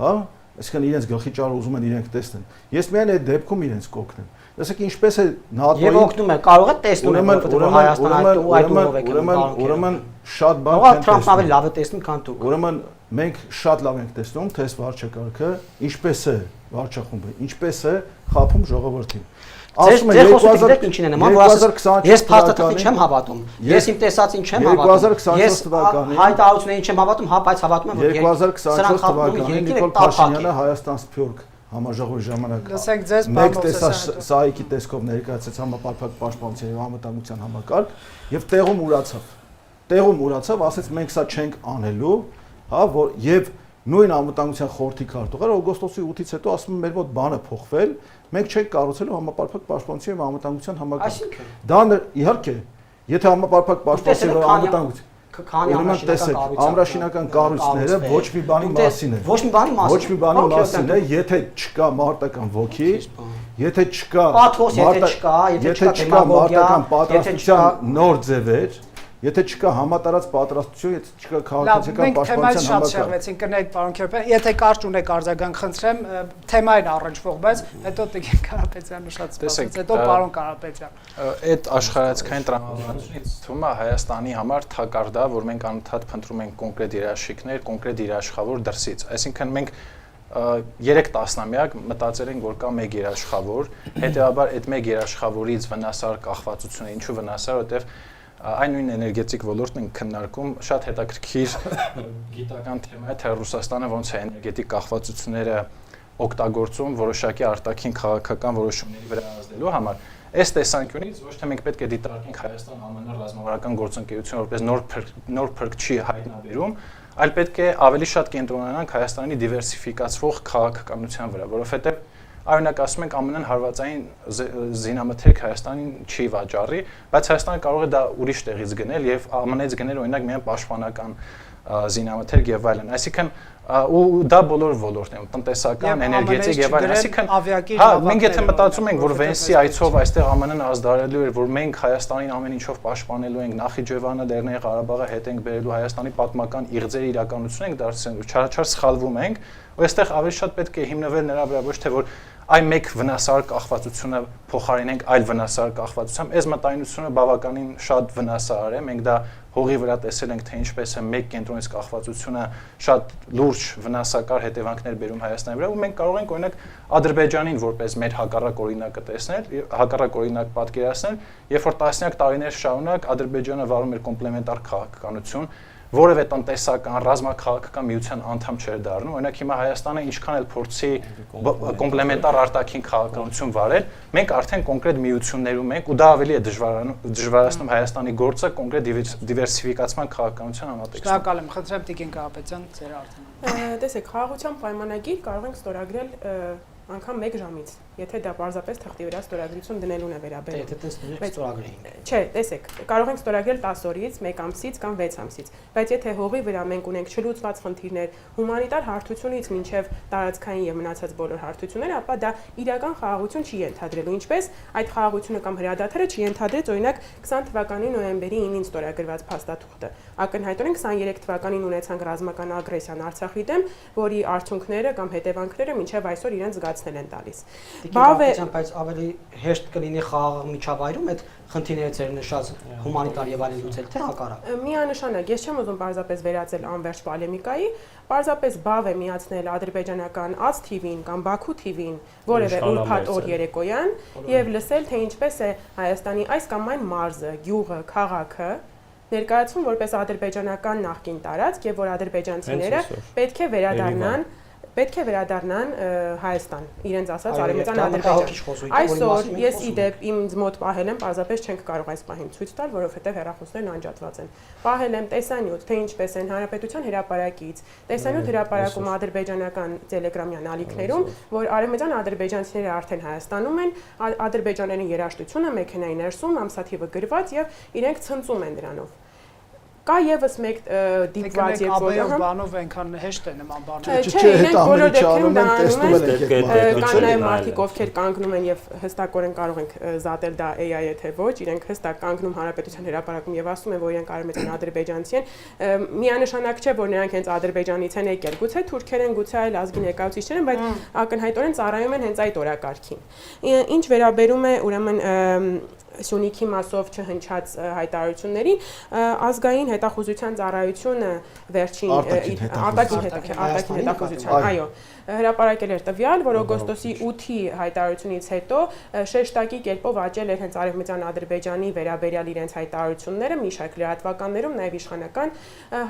հա, այսինքն իրենց գլխի ճարը ուզում են իրենք տեսնեն։ Ես միայն այդ դեպքում իրենց կօգնեմ։ Տեսեք ինչպես է ՆԱՏՕ-ին եւ օգնում է, կարող է տեսնում որ Հայաստանը այդ ուղով է գնում։ Ուրեմն շատ բան չեն տեսնում։ Տրամպն ավելի լավ է տեսնում, քան դուք։ Ուրեմն մենք շատ լավ ենք տեսնում, թե այս վարչակարգը ինչպես է վարչախումբը, ինչպես է խափում ժողովրդին։ Ասում եմ 2000 ինչին է նման, որ ասես ես փաստաթղթին չեմ հավատում։ Ես իմ տեսածին չեմ հավատում։ 2024 թվականին հայտարարություններին չեմ հավատում, հա, բայց հավատում եմ, որ 2024 թվականին Նիկոլ Փաշինյանը Հայաստան Սփյուռք համաժողովի ժամանակ լսենք ձեզ մեկ սահիկի տեսքով ներկայացեց համապարփակ պաշտպանության եւ անվտանգության համակարգ եւ տեղում ուրացավ, ասեց մենք սա չենք անելու, հա, որ եւ նույն անվտանգության խորհրդի քարտուղարը օգոստոսի 8-ից հետո ասում է մեր մոտ բանը փոխվել, մենք չենք կառուցելու համապարփակ պաշտպանության եւ անվտանգության համակարգ։ Դա իհարկե, եթե համապարփակ պաշտպանության եւ անվտանգություն Ուրեմն տեսեք, ամրաշինական կառույցները ոչ մի բանի մասին է։ Ոչ մի բանի մասին։ Ոչ մի բանի մասին է, եթե չկա մարտական ոգի, եթե չկա պաթոս, եթե չկա մարտական պատրաստության նոր ձևեր, եթե չկա համատարած պատրաստություն, եթե չկա քաղաքացիական պաշտպանության համակարգ։ Շատ շեղվեցին, կներեք պարոն Քերոբյան, եթե կարճ ունեք արձագանք խնդրեմ, թեմային առնչվող, բայց հետո Տիգրան Կարապետյանը շատ սպասեց, հետո պարոն Կարապետյան։ Այդ աշխարհայացքային տրամաբանությունից թվում է Հայաստանի համար թակարդ է, որ մենք անընդհատ փնտրում ենք կոնկրետ երաշխիքներ, կոնկրետ երաշխավոր դրսից։ Այսինքն մենք 3 տասնամյակ մտածել ենք, որ կա մեկ երաշխավոր, հետեւաբար այդ մեկ երաշխավորից վնասար կախվածությունը, ինչու վնասար, որտեղ այն նույն էներգետիկ ոլորտն են քննարկում, շատ հետաքրքիր գիտական թեմա է, թե Ռուսաստանը ոնց է էներգետիկ կախվածությունները օգտագործում որոշակի արտաքին քաղաքական որոշումների վրա ազդելու համար։ Այս տեսանկյունից ոչ թե մենք պետք է դիտարկենք Հայաստան-ԱՄՆ ռազմավարական գործընկերությունը որպես նոր փրկչի հայտնաբերում, այլ պետք է ավելի շատ կենտրոնանանք Հայաստանի դիվերսիֆիկացվող քաղաքականության վրա, որովհետև Օրինակ ասում ենք ԱՄՆ-ն հարվածային զինամթերք Հայաստանին չի վաճառի, բայց Հայաստանը կարող է դա ուրիշ տեղից գնել եւ ԱՄՆ-ից գնել օրինակ միայն պաշտպանական զինամթերք եւ այլն։ Այսինքն ու դա բոլոր ոլորտներում տնտեսական, էներգետիկ եւ այլն, այսինքն մենք եթե մտածում ենք, որ Վենսի այցով այստեղ ԱՄՆ-ն ազդարելու էր, որ մենք Հայաստանին ամեն ինչով պաշտպանելու ենք, Նախիջևանը, Լեռնային Ղարաբաղը հետ ենք բերելու, Հայաստանի պատմական իղձերի իրականություն ենք դարձնելու, չար սխալվում ենք, ու այստեղ ավելի շատ պետք է հիմնվել նրա վրա, ոչ թե որ այ մեկ վնասար կախվածությունը փոխարինենք այլ վնասար կախվածությամբ, այս մտայնությունը բավականին շատ վնասար է, մենք դա հողի վրա տեսել ենք, թե ինչպես է մեկ կենտրոնից կախվածությունը շատ լուրջ վնասակար հետևանքներ բերում Հայաստանի վրա, ու մենք կարող ենք օրինակ Ադրբեջանին որպես մեր հակառակ օրինակը տեսնել, հակառակ օրինակ պատկերացնել, երբ որ տասնյակ տարիներ շարունակ Ադրբեջանը վարում էր կոմպլեմենտար քաղաքականություն, որևէ տնտեսական, ռազմաքաղաքական միության անդամ չէր դառնում, օրինակ հիմա Հայաստանը ինչքան էլ փորձի կոմպլեմենտար արտաքին քաղաքականություն վարել, մենք արդեն կոնկրետ միություններում ենք ու դա ավելի է դժվարացնում Հայաստանի գործը կոնկրետ դիվերսիֆիկացման քաղաքականության համատեքստում։ Շնորհակալ եմ, խնդրեմ Տիկին Կարապետյան, ձեր արդեն։ Տեսեք, խաղաղության պայմանագիր կարող ենք ստորագրել անգամ 1 ժամից, եթե դա պարզապես թղթի վրա ստորագրություն դնելուն է վերաբերում։ Եթե տեսնենք ստորագրեին։ Չէ, տեսեք, կարող ենք ստորագրել 10 օրից, 1 ամսից կամ 6 ամսից, բայց եթե հողի վրա մենք ունենք չլուծված խնդիրներ, հումանիտար հարթությունից մինչև տարածքային եւ մնացած բոլոր հարթությունները, ապա դա իրական խաղաղություն չի ենթադրելու, ինչպես այդ խաղաղությունը կամ հրադադարը չի ենթադրեց օրինակ 20 թվականի նոյեմբերի 9-ին ստորագրված փաստաթուղթը։ Ակնհայտորեն 23 թվականին ունեցանք ռազմական ագրեսիան Արցախի դեմ, որի արդյունքները կամ հետևանքները մինչև այսօր իրենց զգացնել են տալիս։ Բայց ավելի հեշտ կլինի խաղաղ միջավայրում այդ խնդիրները ծեր նշած հումանիտար եւ այլն լուծել, թե հակառակ։ Միանշանակ, ես չեմ ուզում պարզապես վերածել անվերջ պոլեմիկայի, պարզապես բավ է միացնել ադրբեջանական ԱՑ TV-ին կամ Բաքու TV-ին որևէ ուրբաթ օր երեկոյան եւ լսել, թե ինչպես է Հայաստանի այս կամ այն մարզը, գյուղը, քաղաքը ներկայացվում որպես ադրբեջանական նախկին տարածք եւ որ ադրբեջանցիները պետք է վերադառնան Հայաստան, իրենց ասած արևմտյան Ադրբեջան։ Այսօր ես իդեպ ինձ մոտ պահել եմ, պարզապես չենք կարող այս պահին ցույց տալ, որովհետև հեռախոսներն անջատված են։ Պահել եմ տեսանյութ, թե ինչպես են Հանրապետության հրապարակից, տեսանյութ հրապարակում ադրբեջանական տելեգրամյան ալիքներում, որ արևմտյան ադրբեջանցիները արդեն Հայաստանում են, ադրբեջաներեն երաժշտությունը մեքենայի ներսում ամսաթիվը գրված եւ իրենք ցնծում են դրանով։ Կա եւս մեկ դիպված երբ որ բանով այնքան հեշտ է նման բանը։ Չէ, իրենք բոլոր դեպքերում դա անում են, կան նաեւ մարդիկ, ովքեր կանգնում են եւ հստակորեն կարող ենք զատել դա AI-է թե ոչ, իրենք հստակ կանգնում Հանրապետության հրապարակում եւ ասում են, որ իրենք արևմտյան ադրբեջանցի են։ Միանշանակ չէ, որ նրանք հենց ադրբեջանից են եկել, գուցե թուրքեր են, գուցե այլ ազգի ներկայացուցիչներ են, բայց ակնհայտորեն ծառայում են հենց այդ օրակարգին։ Ինչ վերաբերում է ուրեմն Սյունիքի մասով չհնչած հայտարարություններին, ազգային հետախուզության ծառայությունը վերջին արտաքին հետախուզության, այո, հրապարակել էր տվյալ, որ օգոստոսի 8-ի հայտարարությունից հետո շեշտակի կերպով աճել էր հենց արևմտյան Ադրբեջանի վերաբերյալ իրենց հայտարարությունները մի շարք լրատվականներում, նաև իշխանական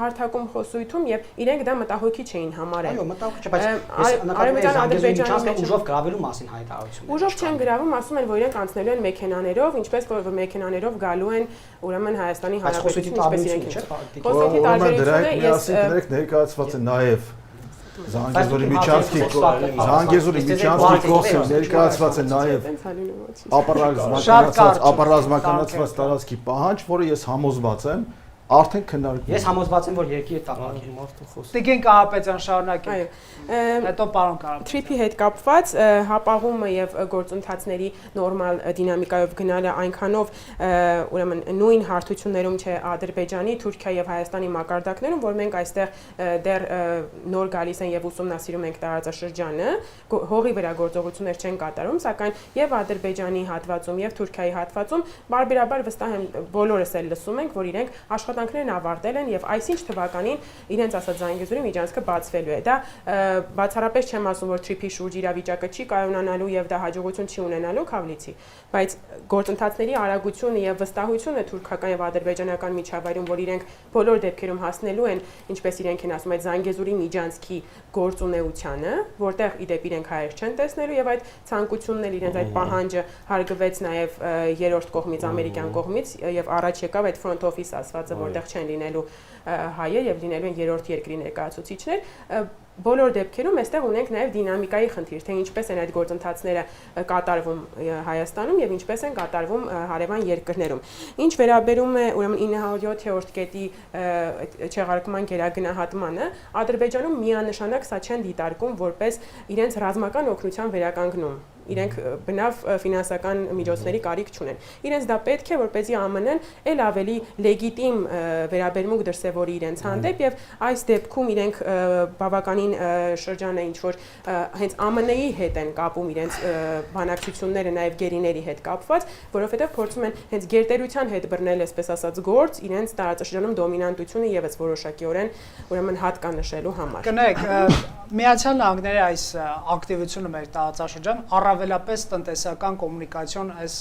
հարթակում խոսույթում եւ իրենք դա մտահոգիչ էին համարել։ Այո, մտահոգիչ է, բայց արևմտյան Ադրբեջանի ուժով գրավելու մասին հայտարարություններ։ Ուժով չեն գրավում, ասում են, որ իրենք անցնելու են մեքենաներով, ինչպես որ մեքենաներով գալու են ուրեմն Հայաստանի Հանրապետություն, ինչպես իրենք։ Խոսքի տարբերությունը ես ներկայացված է նաև Զանգեզուրի միջանցքի կողմից ներկայացված է նաև ապառազմականացված տարածքի պահանջ, որը ես համոզված եմ արդեն քննարկվում։ Ես համոզված եմ, որ երկիրը տաղանդի մարդու խոսքը։ Տիկին Կարապետյան շարունակեք։ Հետո պարոն Կարապետյան։ Թրիփի հետ կապված հապաղումը եւ գործընթացների նորմալ դինամիկայով գնալը այնքանով ուրեմն նույն հարթություններում չէ Ադրբեջանի, Թուրքիա եւ Հայաստանի մակարդակներում, որ մենք այստեղ դեռ նոր գալիս են եւ ուսումնասիրում ենք տարածաշրջանը, հողի վրա գործողություններ չեն կատարում, սակայն եւ Ադրբեջանի հատվածում եւ Թուրքիայի հատվածում բարբերաբար վստահ եմ բոլորս էլ լսում ենք, որ իրենք աշխատանքներն ավարտել են եւ այսինչ թվականին իրենց ասած Զանգեզուրի միջանցքը բացվելու է։ Դա բացառապես չեմ ասում, որ Թրիփի շուրջ իրավիճակը չի կայունանալու եւ դա հաջողություն չի ունենալու Քավլիցի, բայց գործընթացների արագությունը եւ վստահությունը թուրքական եւ ադրբեջանական միջավայրում, որ իրենք բոլոր դեպքերում հասնելու են, ինչպես իրենք են ասում, այդ Զանգեզուրի միջանցքի գործունեությանը, որտեղ իդեպ իրենք հայեր չեն տեսնելու եւ այդ ցանկությունն էլ իրենց այդ պահանջը հարգվեց նաեւ երրորդ կողմից, ամերիկյան կողմից եւ առաջ եկավ այդ front office ասվածը, որտեղ չեն լինելու հայեր եւ լինելու են երրորդ երկրի ներկայացուցիչներ, բոլոր դեպքերում այստեղ ունենք նաև դինամիկայի խնդիր, թե ինչպես են այդ գործընթացները կատարվում Հայաստանում եւ ինչպես են կատարվում հարևան երկրներում։ Ինչ վերաբերում է ուրեմն 907-րդ կետի չեղարկման գերագնահատմանը, Ադրբեջանում միանշանակ սա չեն դիտարկում որպես իրենց ռազմական օգնության վերականգնում։ Իրենք բնավ ֆինանսական միջոցների կարիք չունեն։ Իրենց դա պետք է, որպեսզի ԱՄՆ-ն ել ավելի լեգիտիմ վերաբերմունք դրսևորի իրենց հանդեպ եւ այս դեպքում իրենք բավականին շրջան է ինչ որ հենց ԱՄՆ-ի հետ են կապում իրենց բանակցությունները նաեւ գերիների հետ կապված, որովհետեւ փորձում են հենց գերտերության հետ բռնել, այսպես ասած, գործ իրենց տարածաշրջանում դոմինանտությունը եւս որոշակիորեն ուրեմն հատկանշելու համար։ Կնեք, Միացյալ Նահանգների այս ակտիվությունը մեր տարածաշրջան առավելապես տնտեսական կոմունիկացիոն այս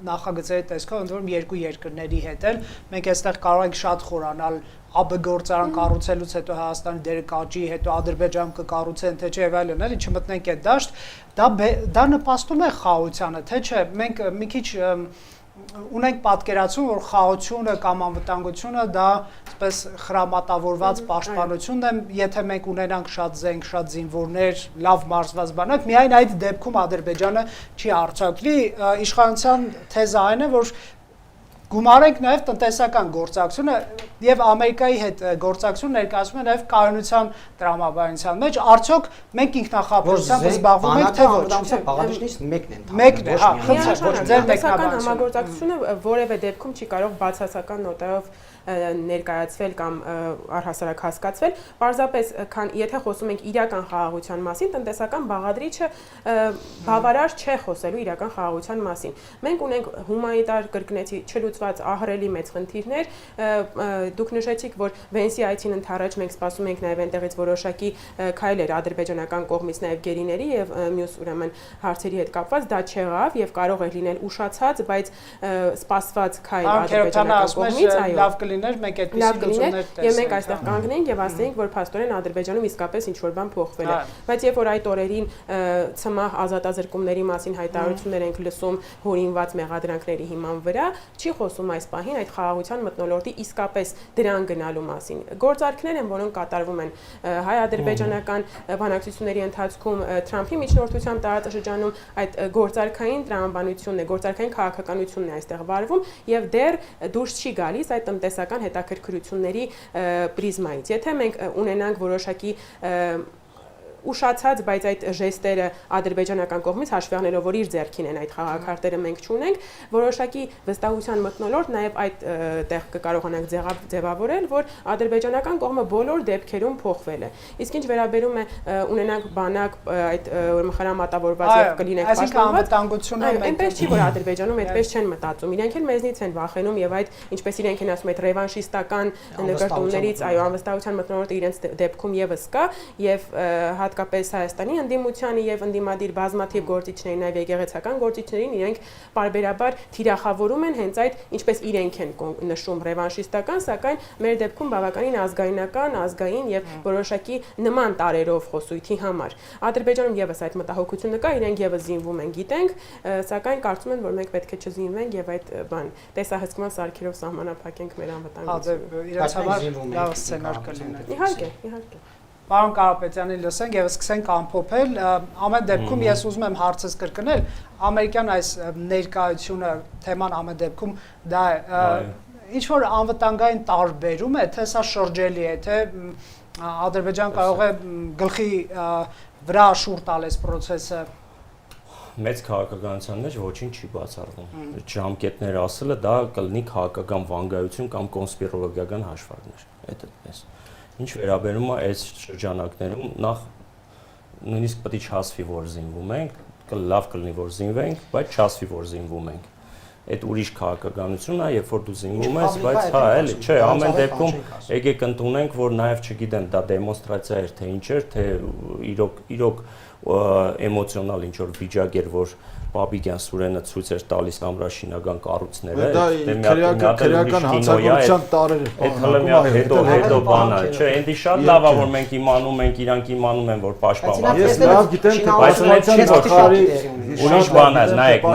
նախագծերի տեսքով ընդ որում երկու երկրների հետ էլ մենք այստեղ կարող ենք շատ խորանալ ԱԲ գործարան կառուցելուց հետո Հայաստանի դերը կաճի, հետո Ադրբեջանում կկառուցեն, թե չէ եւ այլն, էլի չմտնենք այդ դաշտ, դա նպաստում է խաղաղությանը, թե չէ, մենք մի քիչ ունենք պատկերացում, որ խաղաղությունը կամ անվտանգությունը դա այսպես խրամատավորված պաշտպանությունն է, եթե մենք ունենանք շատ զենք, շատ զինվորներ, լավ մարզված բանակ, միայն այդ դեպքում Ադրբեջանը չի հարձակվի, իշխանության թեզը այն է, որ գումարենք նաև տնտեսական գործակցությունը եւ Ամերիկայի հետ գործակցություն ներկայացում է նաև կայունության տրամաբանության մեջ, արդյոք մենք ինքնախապերությամբ զբաղվում ենք թե ոչ։ Բաղադրիչներից մեկն են։ Մեկն է, հա, խնդրեմ, ձեր տնտեսական համագործակցությունը որևէ դեպքում չի կարող բացասական նոտայով ներկայացվել կամ առհասարակ հասկացվել, պարզապես եթե խոսում ենք իրական խաղաղության մասին, տնտեսական բաղադրիչը բավարար չէ խոսելու իրական խաղաղության մասին։ Մենք ունենք հումանիտար կրկնեցի չլուծված ահռելի մեծ խնդիրներ, դուք նշեցիք, որ Վենսի այցին ընթառաջ մենք սպասում ենք նաև այնտեղից որոշակի քայլեր ադրբեջանական կողմից նաև գերիների եւ մյուս ուրեմն հարցերի հետ կապված, դա չեղավ եւ կարող է լինել ուշացած, բայց սպասված քայլ ադրբեջանական կողմից, այո, լիներ մենք այդպիսի լուծումներ տեսնենք։ Եվ մենք այստեղ կանգնենք եւ ասենք, որ փաստորեն Ադրբեջանում իսկապես ինչ-որ բան փոխվել է։ Բայց երբ որ այդ օրերին ցմահ ազատազրկումների մասին հայտարարություններ ենք լսում հորինված մեղադրանքների հիման վրա, չի խոսում այս պահին այդ խաղաղության մթնոլորտի իսկապես դրան գնալու մասին։ Գործարքներ են, որոնք կատարվում են հայ-ադրբեջանական բանակցությունների ընթացքում Թրամփի միջնորդությամբ տարածաշրջանում այդ գործարքային տրամաբանությունն է, գործարքային քաղաքականությունն է այստեղ վարվում եւ դեռ դուրս չի գալիս այդ տնտեսական հետաքրքրությունների պրիզմայից։ Եթե մենք ունենանք որոշակի ուշացած, բայց այդ ժեստերը ադրբեջանական կողմից հաշվի առնելով, որ իր ձեռքին են այդ խաղաքարտերը մենք չունենք, որոշակի վստահության մթնոլորտ նաև այդ տեղ կկարողանանք ձևավորել, որ ադրբեջանական կողմը բոլոր դեպքերում փոխվել է։ Իսկ ինչ վերաբերում է ունենանք բանակ այդ խրամատավորված եւ կլինենք պաշտպանված, այնպես չի, որ Ադրբեջանում այդպես չեն մտածում։ Իրենք էլ մեզնից են վախենում եւ այդ ինչպես իրենք են ասում, այդ ռևանշիստական նկարտումներից, այո, անվստահության մթնոլորտը իրենց դեպքում եւս կա եւ հատկապես Հայաստանի ընդդիմությանը եւ ընդդիմադիր բազմաթիվ գործիչների, նաեւ եկեղեցական գործիչներին իրենք բարբերաբար թիրախավորում են հենց այդ, ինչպես իրենք են նշում ռևանշիստական, սակայն մեր դեպքում բավականին ազգայնական, ազգային եւ որոշակի նման տարերով խոսույթի համար։ Ադրբեջանում եւս այդ մտահոգությունը կա, իրենք եւս զինվում են, գիտենք, սակայն կարծում են, որ մենք պետք է չզինվենք եւ այդ բան տեսահսկման սարքերով սահմանափակենք մեր անվտանգությունը։ Իրենց համար լավ սցենար կլիներ։ Իհարկե, իհարկե։ Պարոն Կարապետյանի լսենք եւ սկսենք ամփոփել։ Ամեն դեպքում ես ուզում եմ հարցս կրկնել, ամերիկյան այս ներկայությունը թեման ամեն դեպքում դա ինչ որ անվտանգային տարբերում է, թե սա շրջելի է, թե Ադրբեջան կարող է գլխի վրա շուռ տալ այս process-ը։ Մեծ քաղաքականության մեջ ոչինչ չի բացառվում։ Ժամկետներ ասելը դա կլինի քաղաքական վանգայություն կամ կոնսպիրոլոգիական հաշվարկներ։ Այդ էս։ Ինչ վերաբերում է այս շրջանակներում, նախ նույնիսկ պետք է չհասվի, որ զինվում ենք, լավ կլինի, որ զինվենք, բայց չհասվի, որ զինվում ենք։ Այդ ուրիշ քաղաքականությունն է, երբ որ դու զինվում ես, բայց հա, էլի, չէ, ամեն դեպքում եկեք ընդունենք, որ նաև չգիտեմ, դա դեմոնստրացիա էր, թե ինչ էր, թե իրոք էմոցիոնալ ինչ որ վիճակ էր, որ Պապիկյան Սուրենը ցույց էր տալիս ամրաշինական կառույցները, քրեական հանցագործության տարեր հետո բանը, չէ, այնտի շատ լավ է որ մենք իմանում ենք, իրանք իմանում են որ պաշտպանված ես լավ գիտեմ թե պաշտպանության ուրիշ բան է, նայեք,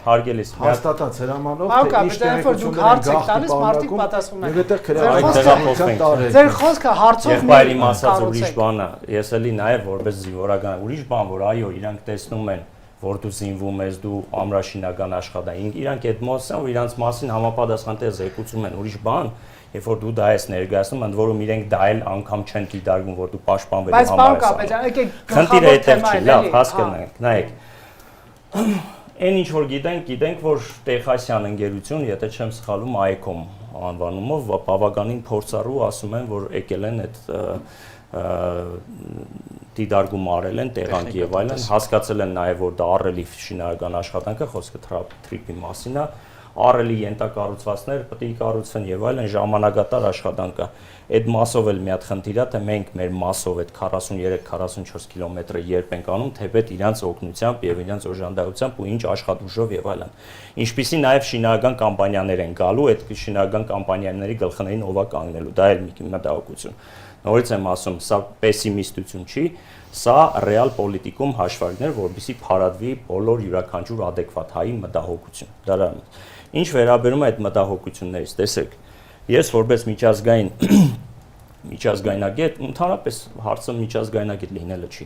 հարգելիս հաստատած հրամանով թե ինչ որ դուք հարց եք տալիս, մարդիկ պատասխանում են։ Եվ քրեական տարեր։ Ձեր խոսքը հարցով մի ասած ուրիշ բան է, ես էլի նաև որպես զինվորական ուրիշ բան որ այո, իրանք տեսնում են որ դու զինվում ես, դու ամրաշինական աշխատանք, իրանք այդ մասն ու իրանց մասին համապատասխան տեղ զեկուցում են ուրիշ բան, երբ որ դու դա ես ներկայացնում, ընդ որում իրենք դա էլ անգամ չեն դիտարկում, որ դու պաշտպանվելու համար ես։ Բայց պարոն Կապետյան, եկեք խնդիրը այդտեղ չի, լավ, հասկանանք, նայեք։ Այն ինչ որ գիտենք, որ Տեխասյան ընկերություն, եթե չեմ սխալվում, ICOM անվանումով բավականին փորձառու ասում են, որ եկել են այդ դիդարգում արել են տեղանք եւ այլն, հասկացել են նաեւ որ դա առելի շինարարական աշխատանք է, խոսքը թրիպի մասին է, առելի ենթակառուցվածքներ պետք է կառուցվեն եւ այլն, ժամանակատար աշխատանք է։ Այդ մասով էլ մի հատ խնդիր է, թե մենք մեր մասով այդ 43-44 կիլոմետրը երբ ենք անում, թեպետ իրանց օգնությամբ եւ իրանց օժանդակությամբ ու ինչ աշխատուժով եւ այլն։ Ինչպիսի նաեւ շինարարական կամպանիաներ են գալու, այդ շինարարական կամպանիաների գլխներին ով է կանգնելու, դա էլ մի մտահոգություն։ Նորից եմ ասում, սա պեսիմիստություն չի, սա ռեալ պոլիտիկում հաշվարկներ, որովհետեւ փարադվի բոլոր յուրաքանչյուր adekvat հայի մտահոգություն։ Դա ինչ վերաբերում է այդ մտահոգություններից, տեսեք, ես որպես միջազգայնագետ, ընդհանրապես հարցը միջազգայնագետ լինելը չի։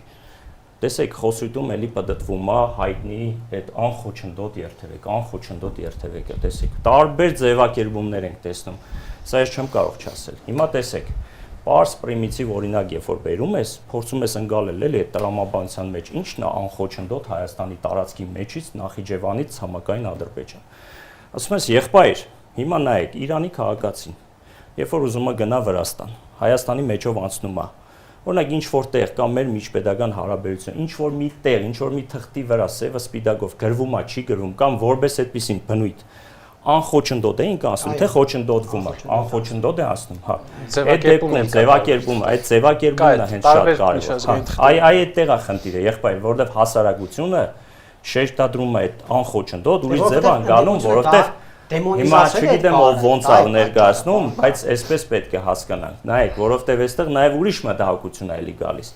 Տեսեք, խոսույթում էլի պատտվում է հայտնի այդ անխոչնդոտ երթևեկը, տեսեք, տարբեր ձևակերպումներ ենք տեսնում։ Սա ես չեմ կարող չասել։ Հիմա տեսեք, Պարս պրիմիտիվ օրինակ, երբ որ բերում ես, փորձում ես ընկալել էլի այդ տրամաբանության մեջ, ինչն է անխոչնդոտ Հայաստանի տարածքի մեջից Նախիջևանից ցամաքային Ադրբեջան։ Ասում ես, եղբայր, հիմա նայեք, Իրանի քաղաքացին, երբ որ ուզում է գնա Վրաստան, Հայաստանի մեջով անցնում է, օրինակ ինչ որ տեղ կամ մեր միջպետական հարաբերություն, ինչ որ մի տեղ, ինչ որ մի թղթի վրա սևը սպիտակով գրվում է, չի գրվում, կամ որպես այդպեսին բնույթ անխոչնդոտ է ինք ասում, թե խոչնդոտվում է, անխոչնդոտ է ասում, հա։ Այդ դեպքում ձևակերպումը, այդ ձևակերպումն է հենց շատ կարևոր։ Այ այդտեղ է խնդիրը, եղբայր, որովհետև հասարակությունը շեշտադրում է այդ անխոչնդոտ, ուրիշ ձև է անցնում, որովհետև հիմա չգիտեմ ով ոնց է ներկայացնում, բայց այսպես պետք է հասկանանք։ Նայեք, որովհետև այստեղ նաև ուրիշ մտահոգություն է էլի գալիս։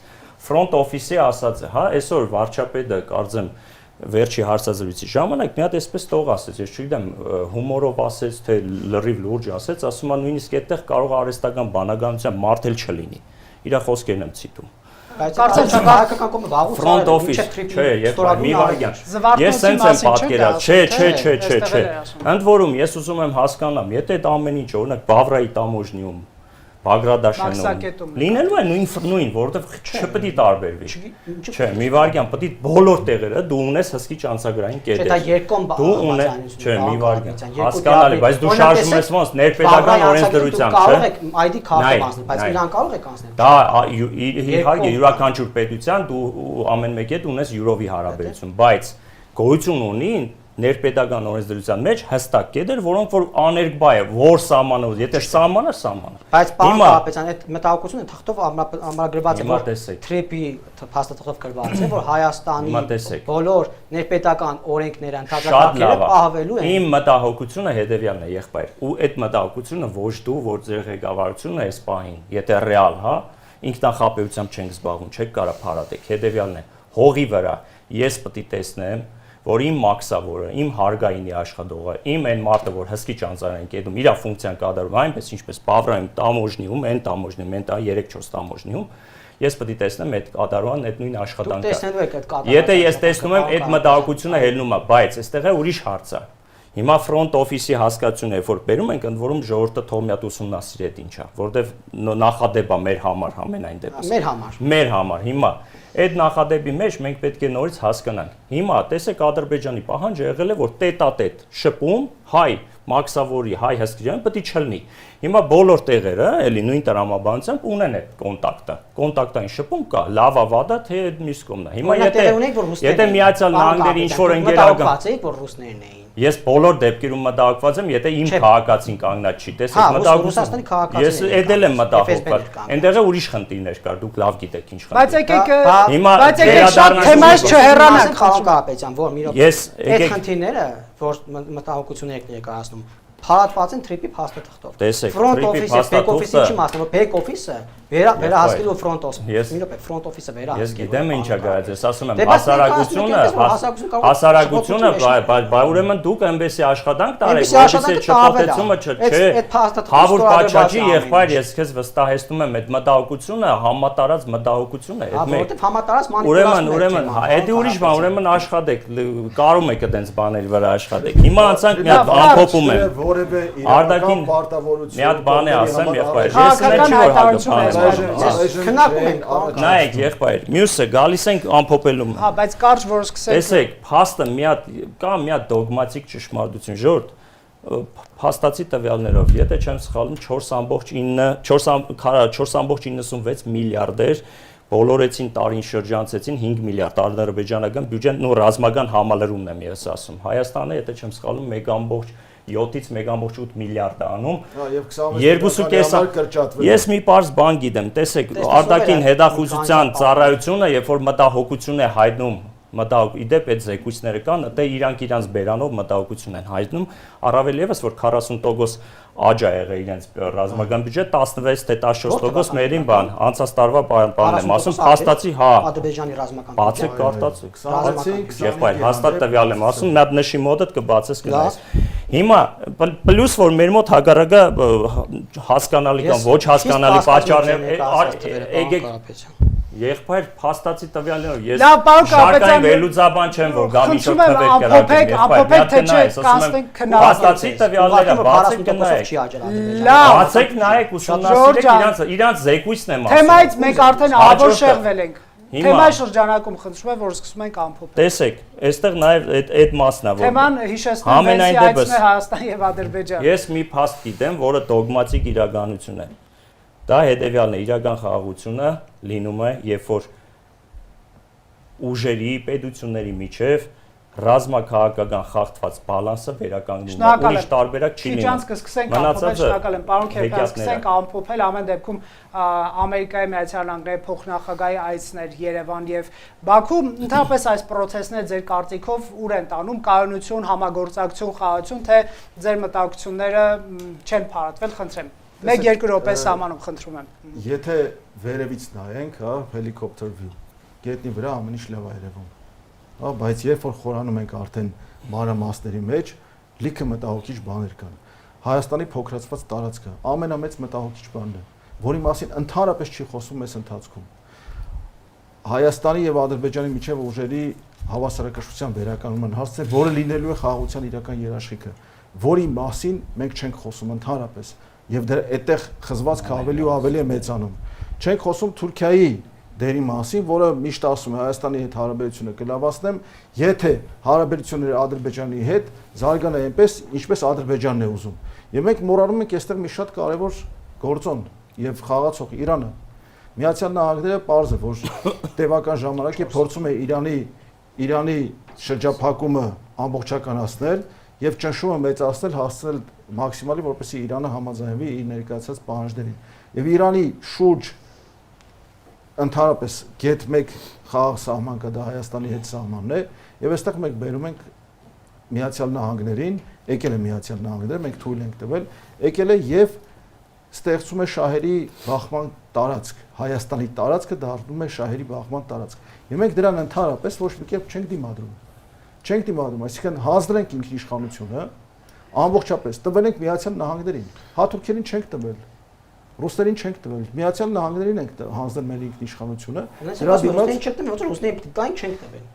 Front office-ի ասած է, հա, այսօր վարչապետը կարծեմ վերջի հարցազրույցի ժամանակ մի հատ այսպես տող ասեց, ես չգիտեմ, հումորով ասեց, թե լրիվ լուրջ ասեց, ասում է նույնիսկ այդտեղ կարող է արհեստական բանականության մարդ էլ չլինի։ Իր խոսքերն եմ ցիտում։ Բայց կարծեմ հայկական կողմը վաղուց Front office, չէ, երբ մի վարյան։ Ես sense եմ պատկերացրել, չէ։ Ընդ որում ես ուզում եմ հասկանամ, եթե այդ ամեն ինչ օրինակ Բավրայի տամոժնիում Բագրադաշենում լինելու է նույն, որովհետև չպետք է տարբերվի։ Չէ, մի վարյան պետք է բոլոր տեղերը դու ունես հսկիչ անցագրային կետեր։ Չէ, դա երկկողմ դու ունես, չէ, մի վարյան։ Հասկանալի, բայց դու շարժում ես ոնց ներպետական օրենսդրությամբ, չէ։ Կարող եք ID քարտով անցնել, բայց իրան կարող եք անցնել։ Դա իհարկե յուրաքանչյուր պետության դու ամեն մեկի հետ ունես յուրովի հարաբերություն, բայց գոյություն ունի ներպետական օրենսդրության մեջ հստակ կետեր, որոնք որ աներկբա է, որ սահմանը, եթե սահմանը, սահմանը։ Բայց պարոն Կապետյան, այդ մտահոգությունը թղթով ամրագրված է, որ TRIP-ի փաստաթղթով գրված է, որ Հայաստանի բոլոր ներպետական օրենքները, ընդհանրակարգերը պահվելու են։ Իմ մտահոգությունը հետևյալն է, եղբայր, ու այդ մտահոգությունը ոչ դու, որ ձեր ղեկավարությունը այս պահին, եթե ռեալ, հա, ինքնախապեյությամբ չենք զբաղվում, չեք կարող փարատեք, հետևյալն է, հողի վրա ես պետք է տեսնեմ որ իմ մաքսավորը, իմ հարգայինի աշխատողը, իմ այն մարդը, որ հսկիչ անձանային կետում իր ֆունկցիան կատարում, այնպես ինչպես Բավրայում տամոժնիում, այն 3-4 տամոժնիում, ես պետք է տեսնեմ այդ կատարողան այդ նույն աշխատանքը։ Տեսնելու եք այդ կատարողը։ Եթե ես տեսնում եմ այդ մտահոգությունը հելնում է, բայց այստեղ է ուրիշ հարց է։ Հիմա front office-ի հասկացությունը, երբ որ բերում ենք, ընդ որում ժողովուրդը թող մի հատ ուսումնասիրի այդ ինչա, որովհետև նախադեպ է մեր համար ամենայն դեպս։ Մեր համար։ Հիմա այդ նախադեպի մեջ մենք պետք է նորից հասկանանք։ Հիմա տեսեք Ադրբեջանի պահանջը եղել է, որ տետատետ շփում հայ մաքսավորի հայ հսկիչյան պետք է չլինի։ Հիմա բոլոր տեղերը, էլի նույն տրամաբանությամբ ունեն այդ կոնտակտը։ Կոնտակտային շփում կա, լավա վադա թե մյուս կողմն է։ Հիմա եթե Միացյալ Նահանգների ինչ որ ընկերական որ ռուսներն էին Ես բոլոր դեպքերում մտահոգված եմ, եթե իմ քաղաքացին կանգնած չի, տեսեք, Ռուսաստանի քաղաքացին։ Ես էդել եմ մտահոգված։ Այնտեղ է ուրիշ խնդիրներ կար, դուք լավ գիտեք ինչ խնդիր։ Բայց եկեք շատ թեմայից չհեռանանք, Խաղաղապետյան, որ մի րոպե։ Այդ խնդիրները, որ մտահոգություն եք ներկայացնում, փառատված են թրիպի փաստաթղթով։ Տեսեք, ֆրոնտ օֆիսը, բեք օֆիսը չի մասնավոր, բեք օֆիսը վերահասկելու ֆրոնտ օֆիսը։ Մի րոպե, ֆրոնտ օֆիսը վերահասկելու։ Ես գիտեմ ինչ է գայած, ես ասում եմ հասարակությունը, բա ուրեմն դուք այնպեսի աշխատանք տարեք, որովհետեւ չփոխեցումը չէ։ Հավուր Պաչաչի եղբայր, ես քեզ վստահեցնում եմ, այդ մտահոգությունը համատարած մտահոգություն է, այդ մեկ։ Որովհետեւ համատարած մանիպուլյացիա։ Ուրեմն, դա ուրիշ բան, ուրեմն աշխատեք, կարում եք այդպես բաների վրա աշխատեք։ Հիմա անցանք մի հատ ամփոփում եմ։ Որևէ իրական պարտավորություն։ Մի հատ բան է ասեմ, եղբայր։ Ես էլ չի որ հաջող Քննարկում ենք։ Նայեք, եղբայր, մյուսը գալիս ենք ամփոփելու։ Հա, բայց կարճ որ սկսենք։ Տեսեք, փաստը մի հատ դոգմատիկ ճշմարտություն, ժորդ փաստացի տվյալներով, եթե չեմ սխալվում, 4.96 միլիարդ էր, բոլորեցին տարին շրջանցեցին 5 միլիարդ ադրբեջանական բյուջեն, նո ռազմական համալրումն եմ ես ասում։ Հայաստանը, եթե չեմ սխալվում, 1.7-ից 1.8 միլիարդ է անում։ 2.5 Ես մի պարզ բան գիտեմ, տեսեք, արտաքին հետախուզության ծառայությունը, երբ որ մտահոգություն է հայտնում, իդեպ այդ զեկույցները կան, դե իրանք իրանց բերանով մտահոգություն են հայտնում, առավել եւս որ 40% աճ է եղել իրենց ռազմական բյուջե, 16 թե 14% մերին բան, անցած տարվա բանն եմ ասում, փաստացի, հա, Ադրբեջանի ռազմական բացեք կարտացեք, եղբայր, հաստատ տվյալ եմ ասում, մի հատ նշի մոտդ կբացես կնայես։ Հիմա պլյուս որ մեր մոտ հագարակը հասկանալի կամ ոչ հասկանալի պատճառներ եկեք Եղբայր փաստացի տվյալներով ես շարքային վերլուծաբան չեմ որ գամի շոտ թվեր կրակեմ ամփոփեք թե չէ կանցնենք քննարկել փաստացի տվյալները բացեք կնայեք բացեք նայեք ուսումնասիրեք իրանց զեկույցն եմ ասում թեմայից մենք արդեն ավոր շեղվել ենք թեմայի շրջանակում խնդրում եմ որ սկսում ենք ամփոփել տեսեք այստեղ նաև այդ մասն է որ թեման հիշեցնում եմ այցն է Հայաստան եւ Ադրբեջան ես մի փաստ գիտեմ որը դոգմատիկ իրականություն է Դա հետևյալն է, իրական խաղաղությունը լինում է, երբ որ ուժերի, պետությունների միջև ռազմաքաղաքական խախտված բալանսը վերականգնվում է, ուրիշ տարբերակ չի լինում։ Քիչ սկսենք ամփոփել, շնորհակալ եմ, պարոն Քերքյան, սկսենք ամփոփել ամեն դեպքում Ամերիկայի Միացյալ Նահանգների փոխնախագահի այցներ Երևան եւ Բաքու, ընդհանրապես այս process-ները ձեր կարծիքով ուր են տանում, կայունություն, համագործակցություն, խաղաղություն, թե ձեր մտահոգությունները չեն փարատվել, խնդրեմ։ 1-2 րոպե սահմանում խնդրում եմ։ Եթե վերևից նայենք, հա, helicopter view, գետնի վրա ամեն ինչ լավ է երևում։ Հա, բայց երբ որ խորանում ենք արդեն մանրամասների մեջ, լիքը մտահոգիչ բաներ կան։ Հայաստանի փոքրացված տարածքը ամենամեծ մտահոգիչ բանն է, որի մասին ընդհանրապես չի խոսում այս ընթացքում։ Հայաստանի եւ Ադրբեջանի միջև ուժերի հավասարակշռության վերականգնման հարցը, որը լինելու է խաղաղության իրական երաշխիքը, որի մասին մենք չենք խոսում ընդհանրապես։ Եվ դեռ այդտեղ խզվածքը ավելի ու ավելի է մեծանում։ Չենք խոսում Թուրքիայի դերի մասին, որը միշտ ասում է Հայաստանի հետ հարաբերությունը կլավացնեմ, եթե հարաբերությունները Ադրբեջանի հետ զարգանա այնպես, ինչպես Ադրբեջանն է ուզում։ Եվ մենք մոռանում ենք այստեղ մի շատ կարևոր գործոն եւ խաղացող Իրանը։ Միացյալ Նահանգները պարզ է, որ տևական ժամանակ է փորձում է Իրանի շրջափակումը ամբողջականացնել եւ ճնշումը մեծացնել, հասցնել մաքսիմալի, որպեսզի Իրանը համաձայնվի իր ներկայացած պահանջներին։ Եվ Իրանի շուրջ ընդհանրապես գետ 1 խաղաղ սահման կա, դա Հայաստանի հետ սահմանն է, եւ այստեղ մենք բերում ենք Միացյալ Նահանգներին, եկել է Միացյալ Նահանգները, մենք թույլ ենք տվել, եկել է եւ ստեղծում է շահերի բախման տարածք, Հայաստանի տարածքը դառնում է շահերի բախման տարածք։ Եվ մենք դրան ընդհանրապես ոչ մի կերպ չենք դիմադրում։ Չենք դիմադրում, այսինքն հանձնենք ինքնիշխանությունը, ամբողջապես տվել ենք Միացյալ Նահանգներին, հատուրքերին չենք տվել, ռուսներին չենք տվել, Միացյալ Նահանգներին ենք հանձնել մեր ինքնիշխանությունը, դրա դիմաց չենք տվել, ոնց ռուսներին պիտի տային չենք տվել։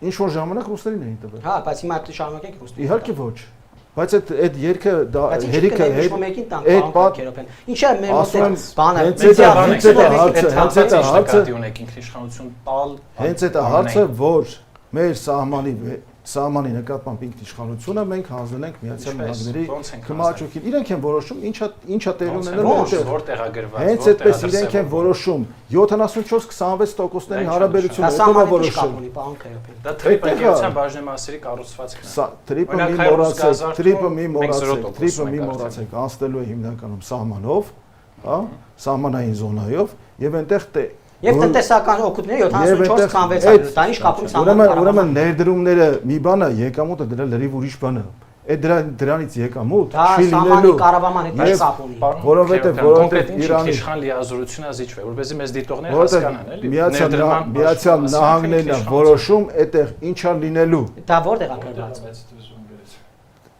Ինչ որ ժամանակ ռուսներին էին տվել։ Հա, բայց հիմա դե շարունակենք ռուսներին։ Իհարկե ոչ։ Բայց այդ երկը դա հերիքը Ինչ է մեր մոտ բանը հենց այդ հարցը ունեք ինքնիշխանություն տալ հենց այդ հարցը որ մեր սահմանի սահմանի նկատմամբ ինքնիշխանությունը մենք հանձնել ենք Միացյալ Նահանգների քմահաճույքին։ Իրենք են որոշում ինչա տեղի ունենալու որտեղ է գրված։ Հենց այդպես իրենք են որոշում 74-26%-ների հարաբերությունը հետո որոշում։ Դա TRIP ընկերության բաժնեմասերի կառուցվածքն է։ Սա TRIP-ը մի մոռացեք, անցնելու է հիմնականում սահմանով, հա, սահմանային զոնայով եւ այնտեղ Եվ տնտեսական օգուտները 74-26%, դա ինչ կապում սահմանը։ Ուրեմն ներդրումները մի բան է, եկամուտը դրա լրիվ ուրիշ բան է։ Այդ դրանից եկամուտ չի լինելու։ Կառավարման հետ ինչ կապ ունի։ Որովհետեւ Իրանի իշխան լիազորությունը զիջվի, որպեսզի մեզ դիտողները հասկանան, էլի։ Միացյալ Նահանգներն է որոշում այդտեղ ինչա լինելու։ Դա որտեղ է գրված։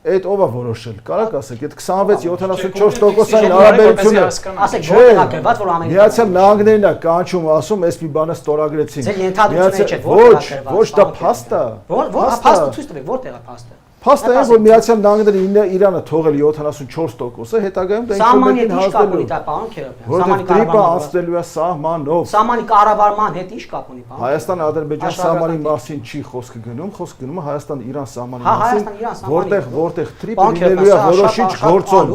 Այդ ով է որոշել։ Կարակ ասեք, այդ 26-74%-ային հարաբերությունը, ասեք, որտեղ է գրված, որ ամեն Միացյալ Նահանգներն է կանչում, ասում, այս մի բանը ստորագրեցին։ Ձեր ենթադրությունը չէ, որտեղ է գրված։ Ոչ, դա փաստ է։ Փաստը ցույց տվեք, որտեղ է փաստը։ Փաստը այն, որ Միացյալ Նահանգները Իրանը թողել 74%-ը, հետագայում դա ինչ-որ մեկին հանձնելու։ Որտեղ TRIP-ը անցնելու է սահմանով։ Սահմանի կառավարման հետ ինչ կապ ունի, պարոն։ Հայաստան-Ադրբեջան սահմանի մասին չի խոսքը գնում, խոսքը գնում է Հայաստան-Իրան սահմանի մասին, որտեղ TRIP-ը լինելու է որոշիչ գործոն։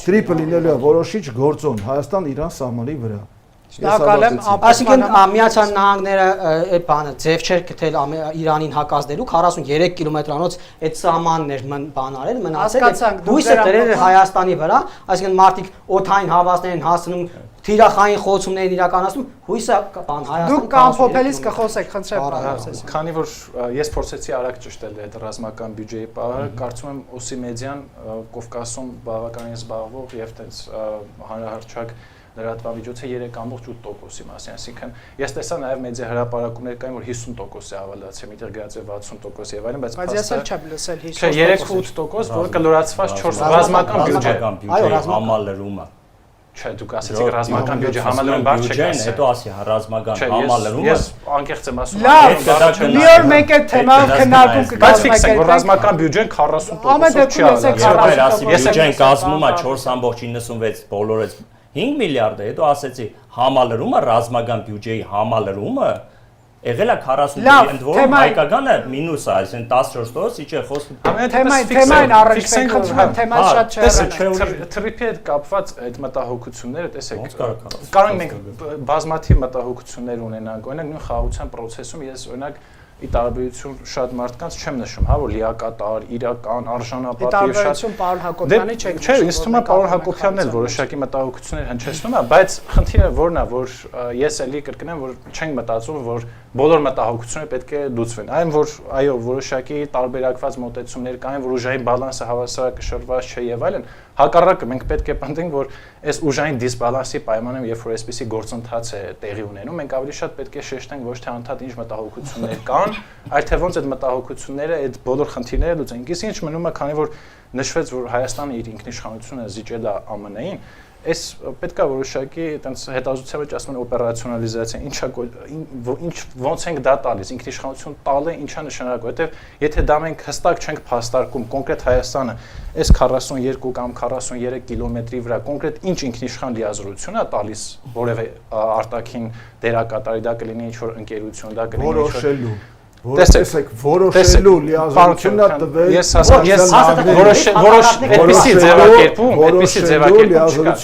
TRIP-ը լինելու է որոշիչ գործոն Հայաստան-Իրան սահմանի վրա։ Այսինքն Միացյալ Նահանգները այդ բանը ձև չէր գտել Իրանին հակազդելու 43 կիլոմետրանոց այդ սահմաններ բան արել մնացել հույսը դրել Հայաստանի վրա, այսինքն մարդիկ օդային հավասներ են հասնում թիրախային խոցումներ են իրականացնում հույսը բան Հայաստանի Դուք ամփոփելիս կխոսեք, խնդրեմ պարոն։ Քանի որ ես փորձեցի արագ ճշտել այդ ռազմական բյուջեի պահը, կարծում եմ OSI մեդիան Կովկասում բավականին զբաղվող եւ տենց հանրահարչակ լրատվամիջոցը 3.8%-ի մասին, այսինքն ես տեսա նաև մեդիա հրապարակումներ կային, որ 50% է ավելացել, միտեղ գրած է 60% եւ այլն, բայց ես էլ չեմ լսել 3.8%, որը կլորացված 4 ռազմական բյուջե, համալրումը։ Չէ, դուք ասեցիք ռազմական բյուջե համալրում բարձ չեք ասել։ Հետո ասի ռազմական համալրումը։ Ես անկեղծ եմ ասում։ Լավ, մի օր մեկ այդ թեման քննարկում կգազմակերպենք։ Բայց ֆիքսենք, որ ռազմական բյուջեն 40% չի ավելացել։ Բյուջեն կազմում է 4.96 բոլորից 5 միլիարդ է, հետո ասեցի համալրումը, ռազմական բյուջեի համալրումը եղել է 40 ընդ որում հայկականը մինուս է, այսինքն 14%, իջե խոսքը։ Թեման առաջ խնդրում թեման շատ չէ։ TRIP-ի հետ կապված այդ մտահոգությունները, տեսեք, կարող ենք մենք բազմաթիվ մտահոգություններ ունենանք, օրինակ նույն խաղաղության process-ում ես օրինակ ի տարբերություն շատ մարդկանց չեմ նշում, հա, որ լիակատար, իրական, արժանապատիվ շատ։ Ի տարբերություն պարոն Հակոբյանի չեք նշում։ Չէ, ինձ թվում է պարոն Հակոբյանն էլ որոշակի մտահոգություններ հնչեցնում է, բայց խնդիրը որն է, որ ես էլի կրկնեմ, որ չենք մտածում, որ բոլոր մտահոգությունները պետք է լուծվեն։ Այն որ այո, որոշակի տարբերակված մոտեցումներ կային, որ ուժային բալանսը հավասարակշռված չէ եւ այլն, հակառակը մենք պետք է պնդենք, որ այս ուժային դիսբալանսի պայմանում, երբ որ այսպիսի գործընթաց է տեղի ունենում, մենք ավելի շատ պետք է շեշտենք ոչ թե անդադ ինչ մտահոգություններ կան, այլ թե ոնց այդ մտահոգությունները, այդ բոլոր խնդիրները լուծեն։ Իսկ ինչ մնում է, քանի որ նշվեց, որ Հայաստանը իր ինքնիշխանությունը զիջել է ԱՄՆ-ին, այս պետքա որոշակի այտենց հետազոտության մեջ ասում են օպերացիոնալիզացիա, ինչ ոնց ենք դա տալիս, ինքնիշխանություն տալը ինչա նշանակում, որովհետև եթե դա մենք հստակ չենք փաստարկում, կոնկրետ Հայաստանը այս 42 կամ 43 կիլոմետրի վրա կոնկրետ ինչ ինքնիշխան լիազորություն է տալիս որևէ արտաքին դերակատարի, դա կլինի ինչ-որ ընկերություն, դա կլինի որոշելու Տեսեք, որոշելու լիազորությունն է տվել։ Ես ասում եմ, այդպեսի ձևակերպում չկա։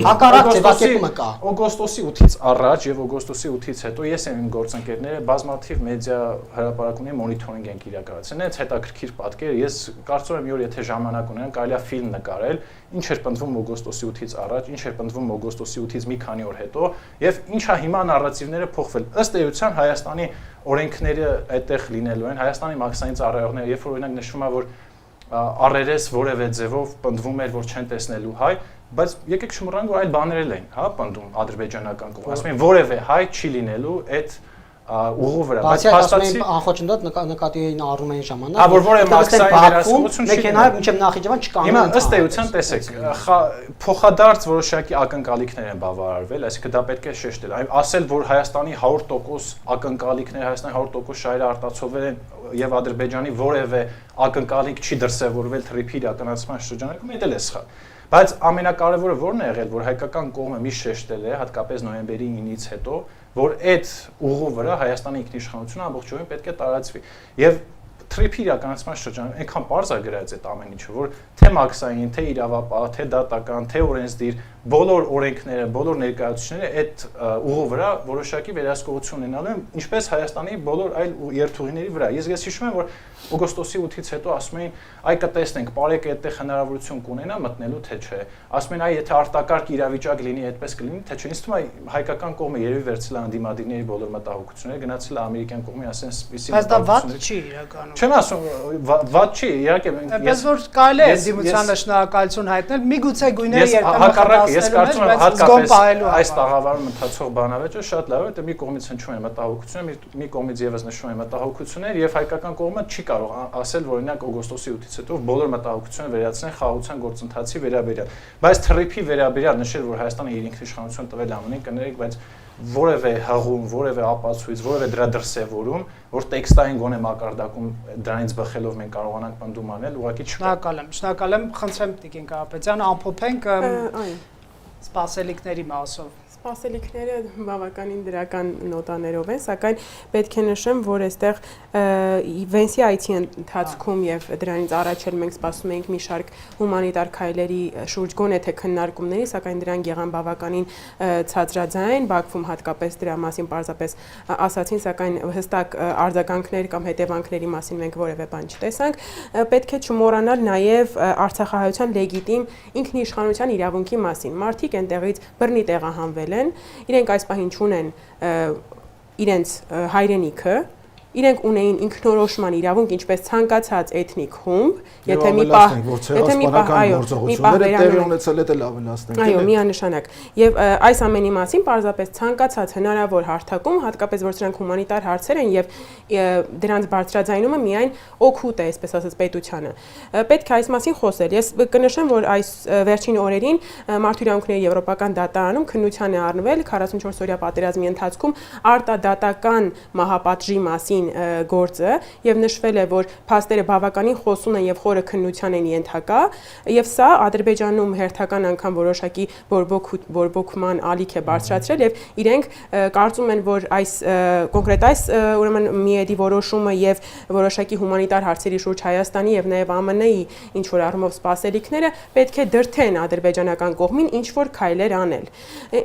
Հակառակ ձևակերպումը կա։ Օգոստոսի 8-ից առաջ եւ օգոստոսի 8-ից հետո ես եմ իմ գործընկերները բազմաթիվ մեդիա հրապարակումների մոնիթորինգ ենք իրականացրել։ Այս հետաքրքիր պատկեր, ես կարծում եմ, որ եթե ժամանակ ունենան, կարելի է ֆիլմ նկարել, ինչ էր պնդվում օգոստոսի 8-ից առաջ, ինչ էր պնդվում օգոստոսի 8-ից մի քանի օր հետո եւ ինչա հիմա նարատիվները փոխվել։ Ըստ էության Հայաստանի օրենքները այդտեղ լինելու են, Հայաստանի մաքսային ծառայողները, երբ որ օրինակ նշվում է, որ առերես որևէ ձևով պնդվում էր, որ չեն տեսնելու հայ, բայց եկեք շմռանք, որ այլ բաներ էլ են, հա, պնդում ադրբեջանական կողմը։ Ասում են որևէ հայ չի լինելու այդ ուղու վրա, բայց փաստացի անխոչնդոտ նկատի էին առնում այն ժամանակ, որ որևէ մաքսային վերահսկողություն չի մեքենայով մինչև Նախիջևան չկան։ Հիմա ըստ էության տեսեք, փոխադարձ որոշակի ակնկալիքներ են բավարարվել, այսինքն դա պետք է շեշտել։ Ասել, որ Հայաստանի 100% ակնկալիքներ, Հայաստանի 100% շահերը արտացոլվել են եւ Ադրբեջանի որևէ ակնկալիք չի դրսեւորվել TRIP-ի իրականացման շրջանակում, դա էլ է սխալ։ Բայց ամենակարևորը որն է եղել, որ հայկական կողմը միշտ շեշտել է, հատկապես նոյեմբերի 9-ից հետո, որ այդ ուղու վրա Հայաստանի ինքնիշխանությունը ամբողջովին պետք է տարածվի։ Եվ թրիփի իրականացման շրջանում այնքան པարզ է գրած այդ ամեն ինչը, որ թե մաքսային, թե իրավապահ, թե դատական, թե օրենսդիր, բոլոր օրենքները, բոլոր ներկայացուցիչները այդ ուղու վրա որոշակի վերահսկողություն ունենալու են, ինչպես Հայաստանի բոլոր այլ երթուղիների վրա։ Ես հիշում եմ, որ օգոստոսի 8-ից հետո ասում էին, այ կտեսնենք, բարեկը այդտեղ հնարավորություն կունենա մտնելու, թե չէ։ Ասում են, այ եթե արտակարգ իրավիճակ լինի, այդպես կլինի, թե չէ։ Ինձ թվում է հայկական կողմը երևի վերցրել է անդիմադիրների բոլոր մտահոգությունները, գնացել է ամերիկյան կողմի, ասեն, սպիսի բայց դա վատ չի իրականում։ Չեմ ասում, վատ չի, իհարկե Բայց որ կարելի է դիմությանը շնորհակալություն հայտնել, միգուցե գույները երբեմն ես կարծում եմ հատկապես այս տաղավարում ընթացող բանավեճը շատ լավ է, դա մի կողմից հնչում է մտահոգություններ, մի կողմից եւս նշում է մտահոգություններ եւ հայկական կողմը չի կարող ասել, որ օրինակ օգոստոսի 8-ից հետո բոլոր մտահոգությունները վերացնեն խաղաղության գործընթացի վերաբերյալ։ Բայց թրիփի վերաբերյալ նշել, որ Հայաստանը իր ինքնիշխանություն տվել ԱՄՆ-ին, կներեք, բայց որևէ հղում, որևէ ապացույց, որևէ դրա դրսևորում, որ տեքստային գոնե մակարդակում դրանից բխելով մենք կարողանանք պնդում անել, ուղղակի չկա։ Շնորհակալ եմ, խնդրեմ Տիկին Կարապետյան, ամփոփենք սպասելիքների մասով։ Սպասելիքները բավականին դրական նոտաներով են, սակայն պետք է նշեմ, որ այստեղ Վենսի այցի ընթացքում եւ դրանից առաջ էլ մենք սպասում էինք մի շարք հումանիտար քայլերի շուրջ գոնե թե քննարկումների, սակայն դրանք եղան բավականին ցածրաձայն, Բաքվում հատկապես դրա մասին պարզապես ասացին, սակայն հստակ արձագանքներ կամ հետևանքների մասին մենք որևէ բան չտեսանք։ Պետք է չմոռանալ նաեւ Արցախահայության լեգիտիմ ինքնիշխանության իրավունքի մասին։ Մարդիկ այնտեղից բռնի տեղահանվել են, իրենք այս պահին չունեն իրենց հայրենիքը, իրենք ունեին ինքնորոշման իրավունք, ինչպես ցանկացած էթնիկ խումբ, եթե մի պահ տեղի ունեցել է լավ լաստենք։ Այո, միանշանակ։ Եվ այս ամենի մասին պարզապես ցանկացած հնարավոր հարթակում, հատկապես որ սրանք հումանիտար հարցեր են եւ դրանց բարձրաձայնումը միայն օգուտ է, այսպես ասած, պետությանը։ Պետք է այս մասին խոսել։ Ես կնշեմ, որ այս վերջին օրերին Մարդու իրավունքների եվրոպական դատարանում քննության է առնվել 44-օրյա պատերազմի ընթացքում արտադատական մահապատժի մասին գործը եւ նշվել է, որ փաստերը բավականին խոսուն են եւ խորը քննության են ենթակա եւ սա Ադրբեջանում հերթական անգամ որոշակի բորբոքման ալիք է բարձրացրել եւ իրենք կարծում են, որ այս կոնկրետ այս ուրեմն միեդի որոշումը եւ որոշակի հումանիտար հարցերի շուրջ Հայաստանի եւ նաեւ ԱՄՆ-ի ինչ որ առումով սպասելիքները պետք է դրթեն ադրբեջանական կողմին ինչ որ քայլեր անել։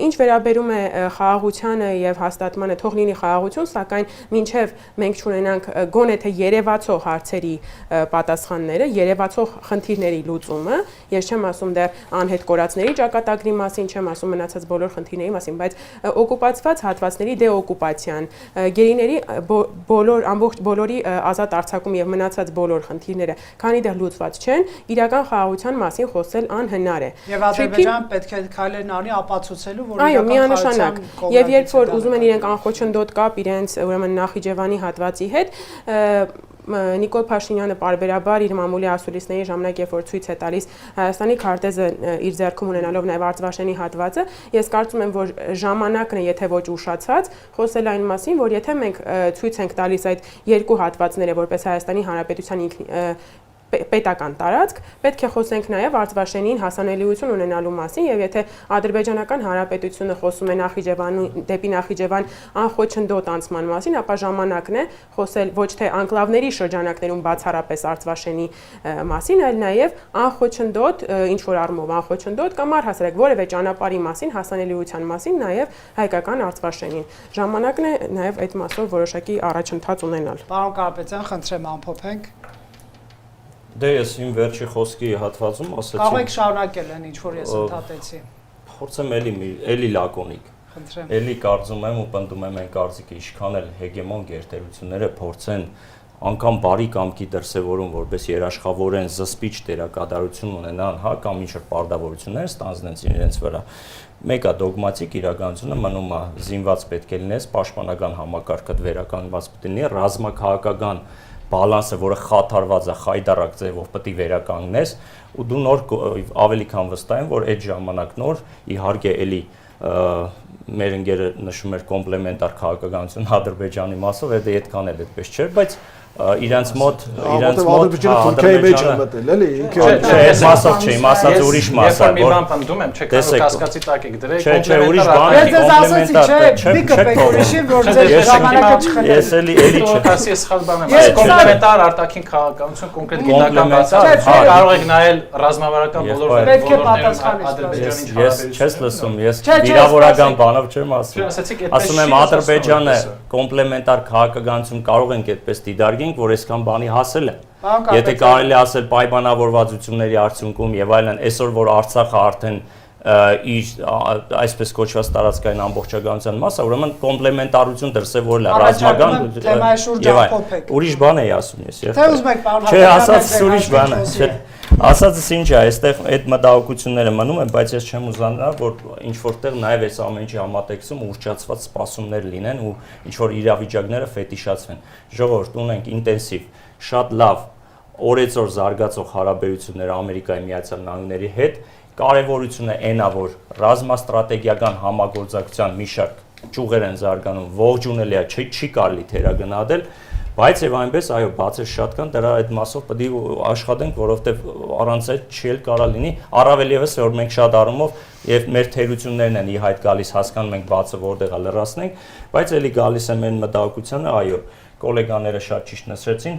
Ինչ վերաբերում է խաղաղությանը եւ հաստատմանը, թող լինի խաղաղություն, սակայն մինչեւ մենք չունենանք գոնե թե երևացող հարցերի պատասխանները, երևացող խնդիրների լուծումը, ես չեմ ասում դեռ անհետ կորածների ճակատագրի մասին, չեմ ասում մնացած բոլոր խնդիրների մասին, բայց օկուպացված հատվածների դեօկուպացիան, գերիների ամբողջ բոլորի ազատ արձակում եւ մնացած բոլոր խնդիրները, քանի դեռ լուծված չեն, իրական խաղաղության մասին խոսել անհնար է։ Եվ Ադրբեջանը պետք է քայլեր անի ապացուցելու, որ այո, միանշանակ։ Եվ երբ որ ուզում են իրենք անխոչնդոտ կապ իրենց ուրեմն Նախիջևանի հատվածի հետ, Նիկոլ Փաշինյանը պարբերաբար իր մամուլի ասուլիսների ժամանակ, երբ որ ցույց է տալիս Հայաստանի քարտեզը իր ձեռքում ունենալով նաև Արցախաշենի հատվածը, ես կարծում եմ, որ ժամանակն է, եթե ոչ ուշացած, խոսել այն մասին, որ եթե մենք ցույց ենք տալիս այդ երկու հատվածները որպես Հայաստանի Հանրապետության պետական տարածք, պետք է խոսենք նաև Արցախաշենին հասանելիություն ունենալու մասին եւ եթե Ադրբեջանական Հանրապետությունը խոսում է դեպի Նախիջևան անխոչնդոտ անցման մասին, ապա ժամանակն է խոսել ոչ թե անկլավների շրջանակներում բացառապես Արցախաշենի մասին, այլ նաև անխոչնդոտ, ինչ որ առումով անխոչնդոտ կամ առհասարակ որևէ ճանապարհի մասին, հասանելիության մասին նաև հայկական Արցախաշենին։ Ժամանակն է նաև այդ մասով որոշակի առաջընթաց ունենալ։ Պարոն Կարապետյան, խնդրեմ ամփոփենք։ Դե ես իմ վերջի խոսքի հատվածում ասացի։ Կարող եք շարունակել այն ինչ որ ես ընդհատեցի։ Փորձեմ էլի լակոնիկ։ Խնդրեմ։ Էլի կարծում եմ ու պնդում եմ այն կարծիքը, ինչքան էլ հեգեմոն գերտերությունները փորձեն անգամ բարի կամքի դրսևորում, որպես երաշխավորեն զսպիչ դերակատարություն ունենան, հա, կամ ինչ որ պարտավորություններ ստանձնեն իրենց վրա։ Մեկը դոգմատիկ իրականությունը մնում է զինված պետք է լինես, պաշտպանական համակարգը վերականգնված պետք է լինի, ռազմաքաղաքական բալանսը, որը խաթարված է խայդարակ ձևով պետք է վերականգնես ու դու նոր ավելի քան վստահ եմ, որ այդ ժամանակ նոր իհարկե էլի մեր ընկերը նշում էր կոմպլեմենտար քաղաքականություն Ադրբեջանի մասով, դա այդքան էլ այդպես չէր, բայց իրենց մոտ Թուրքիայի մեջ է մտել, էլի, ինքը չէ, այս մասով չէ, իմ ասած ուրիշ մաս է, որ մի բան պնդում եմ, չէ, կարող կասկածի տակ եք դրել, չէ, ուրիշ բան Ես ձեզ ասացի, չէ, մի կպեք ուրիշի, որ ձեր ժամանակը չխնայ։ Ես էլի չէ։ Ասի սխալ բան եմ, այս կոմպլեմենտար արտաքին քաղաքականություն կոնկրետ գիտական բացառ, կարող եք նայել ռազմավարական բոլոր Ադրբեջանի Ես չես լսում, ես վիրավորական բանով չեմ ասում։ Ասում եմ Ադրբեջանը կոմպլեմենտար քաղաքականություն կարող ենք այդպես դիտարկենք, որ այսքան բանի հասել են։ Եթե կարելի ասել պայմանավորվածությունների արդյունքում եւ այլն, այսօր որ Արցախը արդեն իր այսպես կոչված տարածքային ամբողջականության մասը, ուրեմն կոմպլեմենտարություն դրսևորել է ռազմական թեմայի շուրջ ամփոփեք։ Ուրիշ բան էի ասում ես, Թե ուզում եք պարոն Չէ, ասածս ուրիշ բան է, չէ։ Ասածս ինչ է, այստեղ այդ մտահոգությունները մնում են, բայց ես չեմ ուզանա, որ ինչ որտեղ նաև այս ամեն ինչի համատեքստում ուռճացված սպասումներ լինեն ու ինչ որ իրավիճակները ֆետիշացվեն։ Ժողովուրդ, ունենք ինտենսիվ, շատ լավ օրեցօր զարգացող հարաբերություններ Ամերիկայի Միացյալ Նահանգների հետ, կարևորությունը այն է, որ ռազմաստրատեգիական համագործակցության մի շարք ճյուղեր են զարգանում, ողջունելի է, չի կարելի թերագնահատել, բայց եւ այնպես այո, բացեր շատ կան, դրա այդ մասով պետք է աշխատենք, որովհետեւ առանց այդ չի էլ կարա լինի, առավել եւս որ մենք շատ առումով եւ մեր թերություններն են ի հայտ գալիս, հասկանում ենք բացը որտեղ է լրացնենք, բայց էլի գալիս է մեր մտահոգությանը, այո, գոլեգաները շատ ճիշտ նշեցին,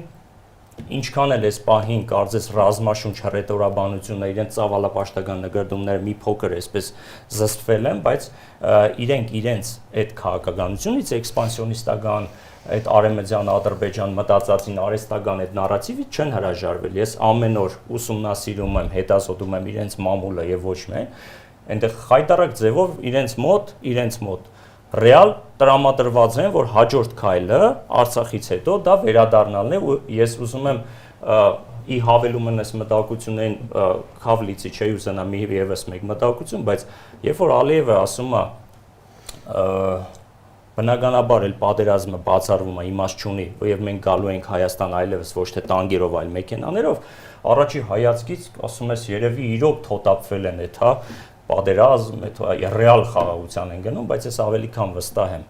ինչքան էլ այս պահին կարծես ռազմաշունչ ռետորաբանությունը իրենց ծավալապաշտական նկարդումները մի փոքր այսպես զսպվել են, բայց իրենց այդ քաղաքականությունից էքսպանսիոնիստական այդ արևմտյան Ադրբեջան մտածածին արեստական այդ նարատիվից չեն հրաժարվել։ Ես ամեն օր ուսումնասիրում եմ, հետազոտում եմ իրենց մամուլը եւ ոչ միայն, այնտեղ խայտարակ ձևով իրենց մոտ ռեալ տրամադրված են, որ հաջորդ քայլը Արցախից հետո դա վերադառնալն է ու ես ուզում եմ ի հավելում եմ այս մտահոգություններին Խավլիցի չէ ուզենա մի եւս մեկ մտահոգություն, բայց երբ որ Ալիևը ասում է բնականաբար էլ պատերազմը բացառվում է, իմաստ չունի, եւ մենք գալու ենք Հայաստան այլևս ոչ թե տանկերով, այլ մեքենաներով, առաջի հայացքից ասում ես երևի իրոք թոթափվել են այդ, հա, պատերազմ, այդ ռեալ խաղաղության են գնում, բայց ես ավելի քան վստահ եմ։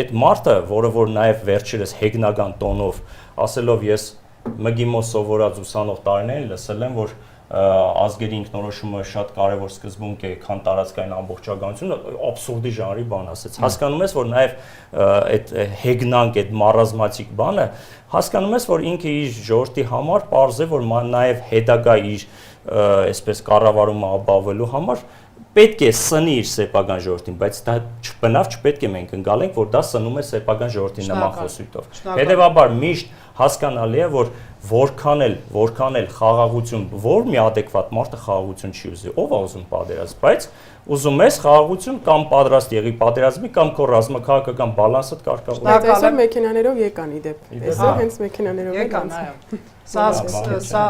Այդ մարդը, որը որ նաև վերջերս հեգնական տոնով ասելով ես ՄԳԻՄՈ սովորած ուսանող տարիներին լսել եմ, որ ազգերի ինքնորոշումը շատ կարևոր սկզբունք է, քան տարածքային ամբողջականությունը, աբսուրդի ժանրի բան ասեց։ Հասկանում ես, որ նաև այդ հեգնանք, այդ մարազմատիկ բանը, հասկանում ես, որ ինքը իր ժողովրդի համար պարզ է, որ նաև հետագա իր այսպես կառավարումը ապահովելու համար պետք է սնի իր սեփական ժողովրդին, բայց դա բնավ չպետք է մենք ընկալենք, որ դա սնում է սեփական ժողովրդի նման խոսույթով։ Հետևաբար միշտ հասկանալի է, որ որքան էլ խաղաղություն, որ մի adekvat մարդը խաղաղություն չի ուզի, ով է ուզում պատերազմ, բայց ուզում ես խաղաղություն կամ պատրաստ եղի պատերազմի կամ քո ռազմաքաղաքական բալանսը կարգավորի։ Բայց այսօր մեքենաներով եկան իդեպ։ Այսօր հենց մեքենաներով եկան, այո։ Սա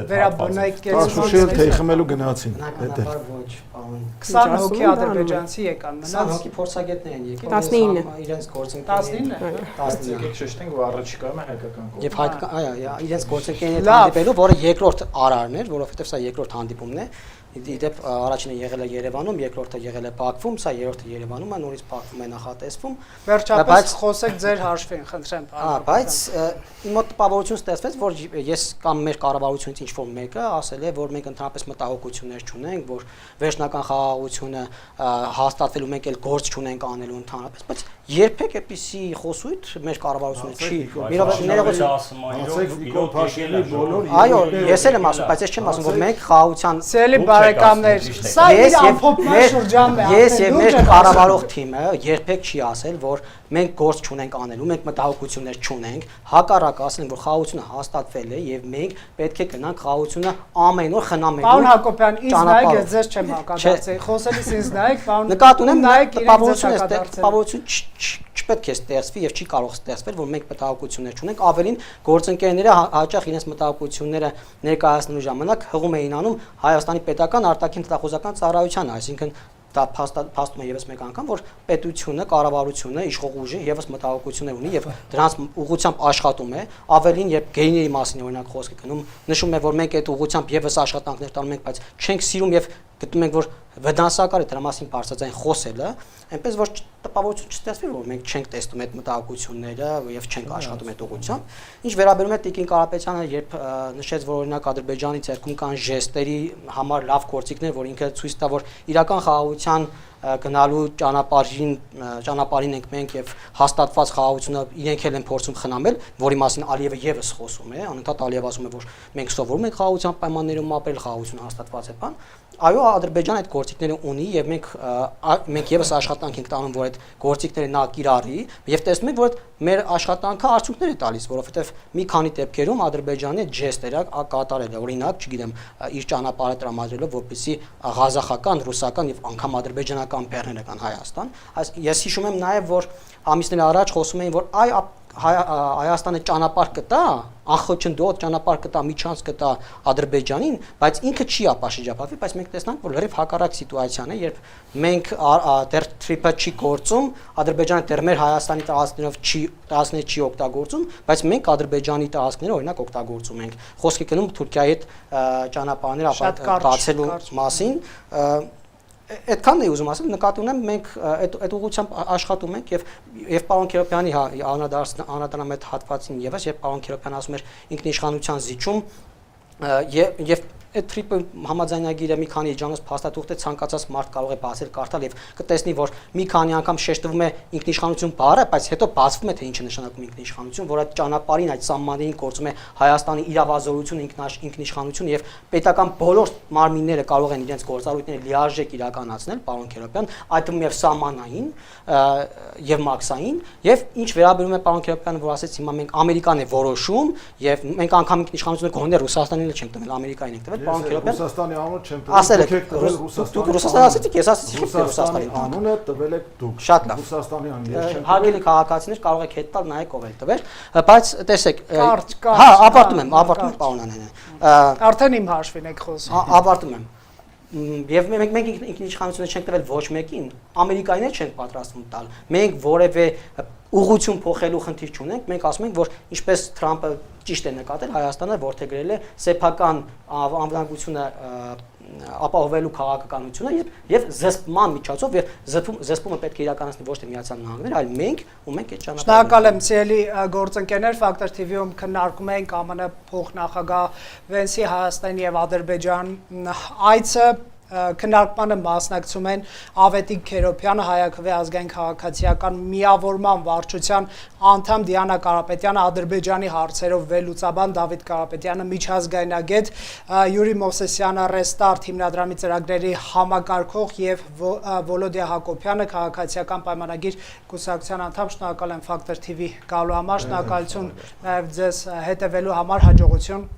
վերաբնակեցված Շուշիել թեյ խմելու գնացին։ Բնականաբար ոչ, պարոն։ 20 հոգի ադրբեջանցի եկան, 20 հոգի փորձագետներ են եկել։ 19 իրենց գործընկերներ։ 19 Եկեք շեշտենք, որ առաջիկայում է հայկական կողմը։ Եվ հայկական, այո, իրենց գործընկերներին հանդիպելու, որը երկրորդ արարն էր, որովհետև սա երկրորդ հանդիպումն է։ Իդեպ առաջինը եղել է Երևանում, երկրորդը եղել է Բաքվում, սա երրորդը Երևանում է, նորից Բաքվում է նախատեսվում։ Վերջապես խոսեք ձեր հաշվին, խնդրեմ, պարոն։ Բայց իմ մոտ տպավորություն ստեղծվեց, որ ես կամ մեր կառավարությունից ինչ որ մեկը ասել է, որ մենք ընդհանրապես մտահոգություններ չունենք, որ վերջնական խաղաղությունը հաստատվելու մենք էլ գործ չունենք անելու ընդհանրապես, բայց երբեք այդպիսի խոսույթ մեր կառավարությունը չի։ Այո, ես էլ եմ ասում, բայց ես չեմ ասում, որ մենք խաղաղության Սելի բարեկամներ, սա իր ամփոփման շրջանն է։ Ես եւ մեր կառավարող թիմը երբեք չի ասել, որ մենք գործ չունենք անելու, մենք մտահոգություններ չունենք, հակառակ ասել են, որ խաղաղությունը հաստատվել է եւ մենք պետք է գնանք խաղաղությունը ամեն օր խնամելու։ Պարոն Հակոբյան, ինձ նայեք, ես ձեզ չեմ հակադարձել։ Խոսելիս ինձ նայեք, պարոն։ Նկատի ունեմ, տպավորություն չպետք է ստեղծվի եւ չի կարող ստեղծվել, որ մենք մտահոգություններ չունենք, ավելին գործընկերները հաճախ իրենց մտահոգությունները ներկայացնելու ժամանակ հղում էին անում Հայաստանի պետական արտաքին հետախուզական ծառայությանը, այսինքն դա փաստում է եւս մեկ անգամ, որ պետությունը, կառավարությունը, իշխող ուժը եւս մտահոգություններ ունի եւ դրանց ուղղությամբ աշխատում է, ավելին երբ գեյների մասին օրինակ խոսքը գնում, նշում է, որ մենք այդ ուղղությամբ եւս աշխատանքներ տանում ենք, բայց չենք սիրում եւ գտնում ենք, որ վնասակար է դրա մասին բարձրաձայն խոսելը, այնպես որ տպավորություն չստեղծվի, որ մենք չենք տեսնում այդ մտահոգությունները եւ չենք աշխատում այդ ուղղությամբ։ Ինչ վերաբերում է Տիկին Կարապետյանը, երբ նշեց, որ օրինակ Ադրբեջանի ցերքում կան ժեստերի համար լավ գործիքներ, որ ինքը ցույց տա, որ իրական խաղաղության գնալու ճանապարհին ենք մենք եւ հաստատված խաղաղությունը իրենք էլ են փորձում խնամել, որի մասին Ալիևը եւս խոսում է, անընդհատ Ալիևը ասում է, որ մենք սովորում ենք խաղաղության պայմաններում ապրել, խաղաղությունը հաստատված է բան։ Այո, Ադրբեջանը այդ գործիքները ունի եւ մենք եւս աշխատանք ենք տանում, որ այդ գործիքները նա կիրառի եւ տեսնում ենք, որ մեր աշխատանքը արդյունքներ է տալիս, որովհետեւ մի քանի դեպքերում Ադրբեջանի այդ ժեստերը կատարել է, օրինակ, չգիտեմ, իր ճանապարհը տրամադրելով, որպեսզի ղազախական, ռուսական եւ անգամ ադրբեջանական բեռները կան Հայաստան։ Ես հիշում եմ նաեւ, որ ամիսներ առաջ խոսում էին, որ Հայաստանը ճանապարհ կտա, անխոչնդոտ ճանապարհ կտա, միջանց կտա Ադրբեջանին, բայց ինքը չի ապաշրջապատվի, բայց մենք տեսնանք, որ լրիվ հակառակ սիտուացիան է, երբ մենք դեռ թրիփը չի գործում, Ադրբեջանը դեռ մեր Հայաստանի տարածքներով չի օգտագործում, բայց մենք Ադրբեջանի տարածքները օրինակ օգտագործում ենք։ Խոսքը գնում Թուրքիայի հետ ճանապարհներ բացելու մասին, այդքանն է ուզում ասել, նկատի ունեմ մենք այդ ուղղությամբ աշխատում ենք եւ պարոն Քերոբյանի անդրադառնամ այդ հատվածին եւս, երբ պարոն Քերոբյանը ասում էր ինքնիշխանության զիջում եւ այդ թրիպը համաձայնագիրը մի քանի էջանոց փաստաթուղթ է, ցանկացած մարդ կարող է բացել, կարդալ եւ կտեսնի, որ մի քանի անգամ շեշտվում է ինքնիշխանություն բառը, բայց հետո բացվում է թե ինչ է նշանակում ինքնիշխանություն, որ այդ ճանապարհին, այդ սահմաններին գործում է Հայաստանի իրավազորություն, ինքնիշխանություն եւ պետական բոլոր մարմինները կարող են իրենց գործառույթները լիարժեք իրականացնել, պարոն Քերոբյան, այդ թվում եւ սահմանային եւ մաքսային, եւ ինչ վերաբերում է պարոն Քերոբյանը, որ ասեց հիմա մենք Ամերիկան է որոշում եւ մենք անգամ ինքնիշխանությունը գոնե Ռուսաստանին էլ չենք տվել, Ամերիկային ենք տվել, պարոն Քերոբյան Ռուսաստանի անունը չեմ տվել, դուք Ռուսաստան ասեցիք, ես ասեցի Ռուսաստանի անունը տվել եք դուք։ Շատ լավ։ Ռուսաստանի անունը ես չեմ տվել։ Հարգելի քաղաքացիներ, կարող եք հետ տալ, նայեք ով է տվել, բայց տեսեք, Կարճ, հա, ավարտում եմ, պարոն Անանյան։ Արդեն իմ հաշվին եք խոսում։ Ավարտում եմ։ Եվ մենք ինքնիշխանությունը չենք տվել ոչ մեկին, Ամերիկայիններ չենք պատրաստվում տալ։ Մենք որևէ ուղղություն փոխելու խնդիր չունենք, մենք ասում ենք, որ ինչպես Թրամփը ճիշտ է նկատել, Հայաստանը որդեգրել է սեփական անվտանգությունը ապահովելու քաղաքականությունը եւ զսպման միջոցով եւ զսպումը պետք է իրականացնի ոչ թե Միացյալ Նահանգները, այլ մենք ու մենք այդ ճանապարհը։ Շնորհակալ եմ, սիրելի գործընկերներ, Factor TV-ում քննարկում ենք ԱՄՆ փոխնախագահ Վենսի Հայաստան եւ Ադրբեջան այցը քննարկմանը մասնակցում են Ավետիք Քերոբյանը, Հայաքվե ազգային քաղաքացիական միավորման վարչության անդամ Դիանա Կարապետյանը, Ադրբեջանի հարցերով վերլուծաբան Դավիթ Կարապետյանը, միջազգայնագետ Յուրի Մովսեսյանը, Restart հիմնադրամի ծրագրերի համակարգող եւ Վոլոդիա Հակոբյանը, քաղաքացիական պայմանագիր կուսակցության անդամ։ Շնորհակալ եմ Factor TV գալու համար, շնորհակալություն նաեւ ձեզ հետևելու համար, հաջողություն։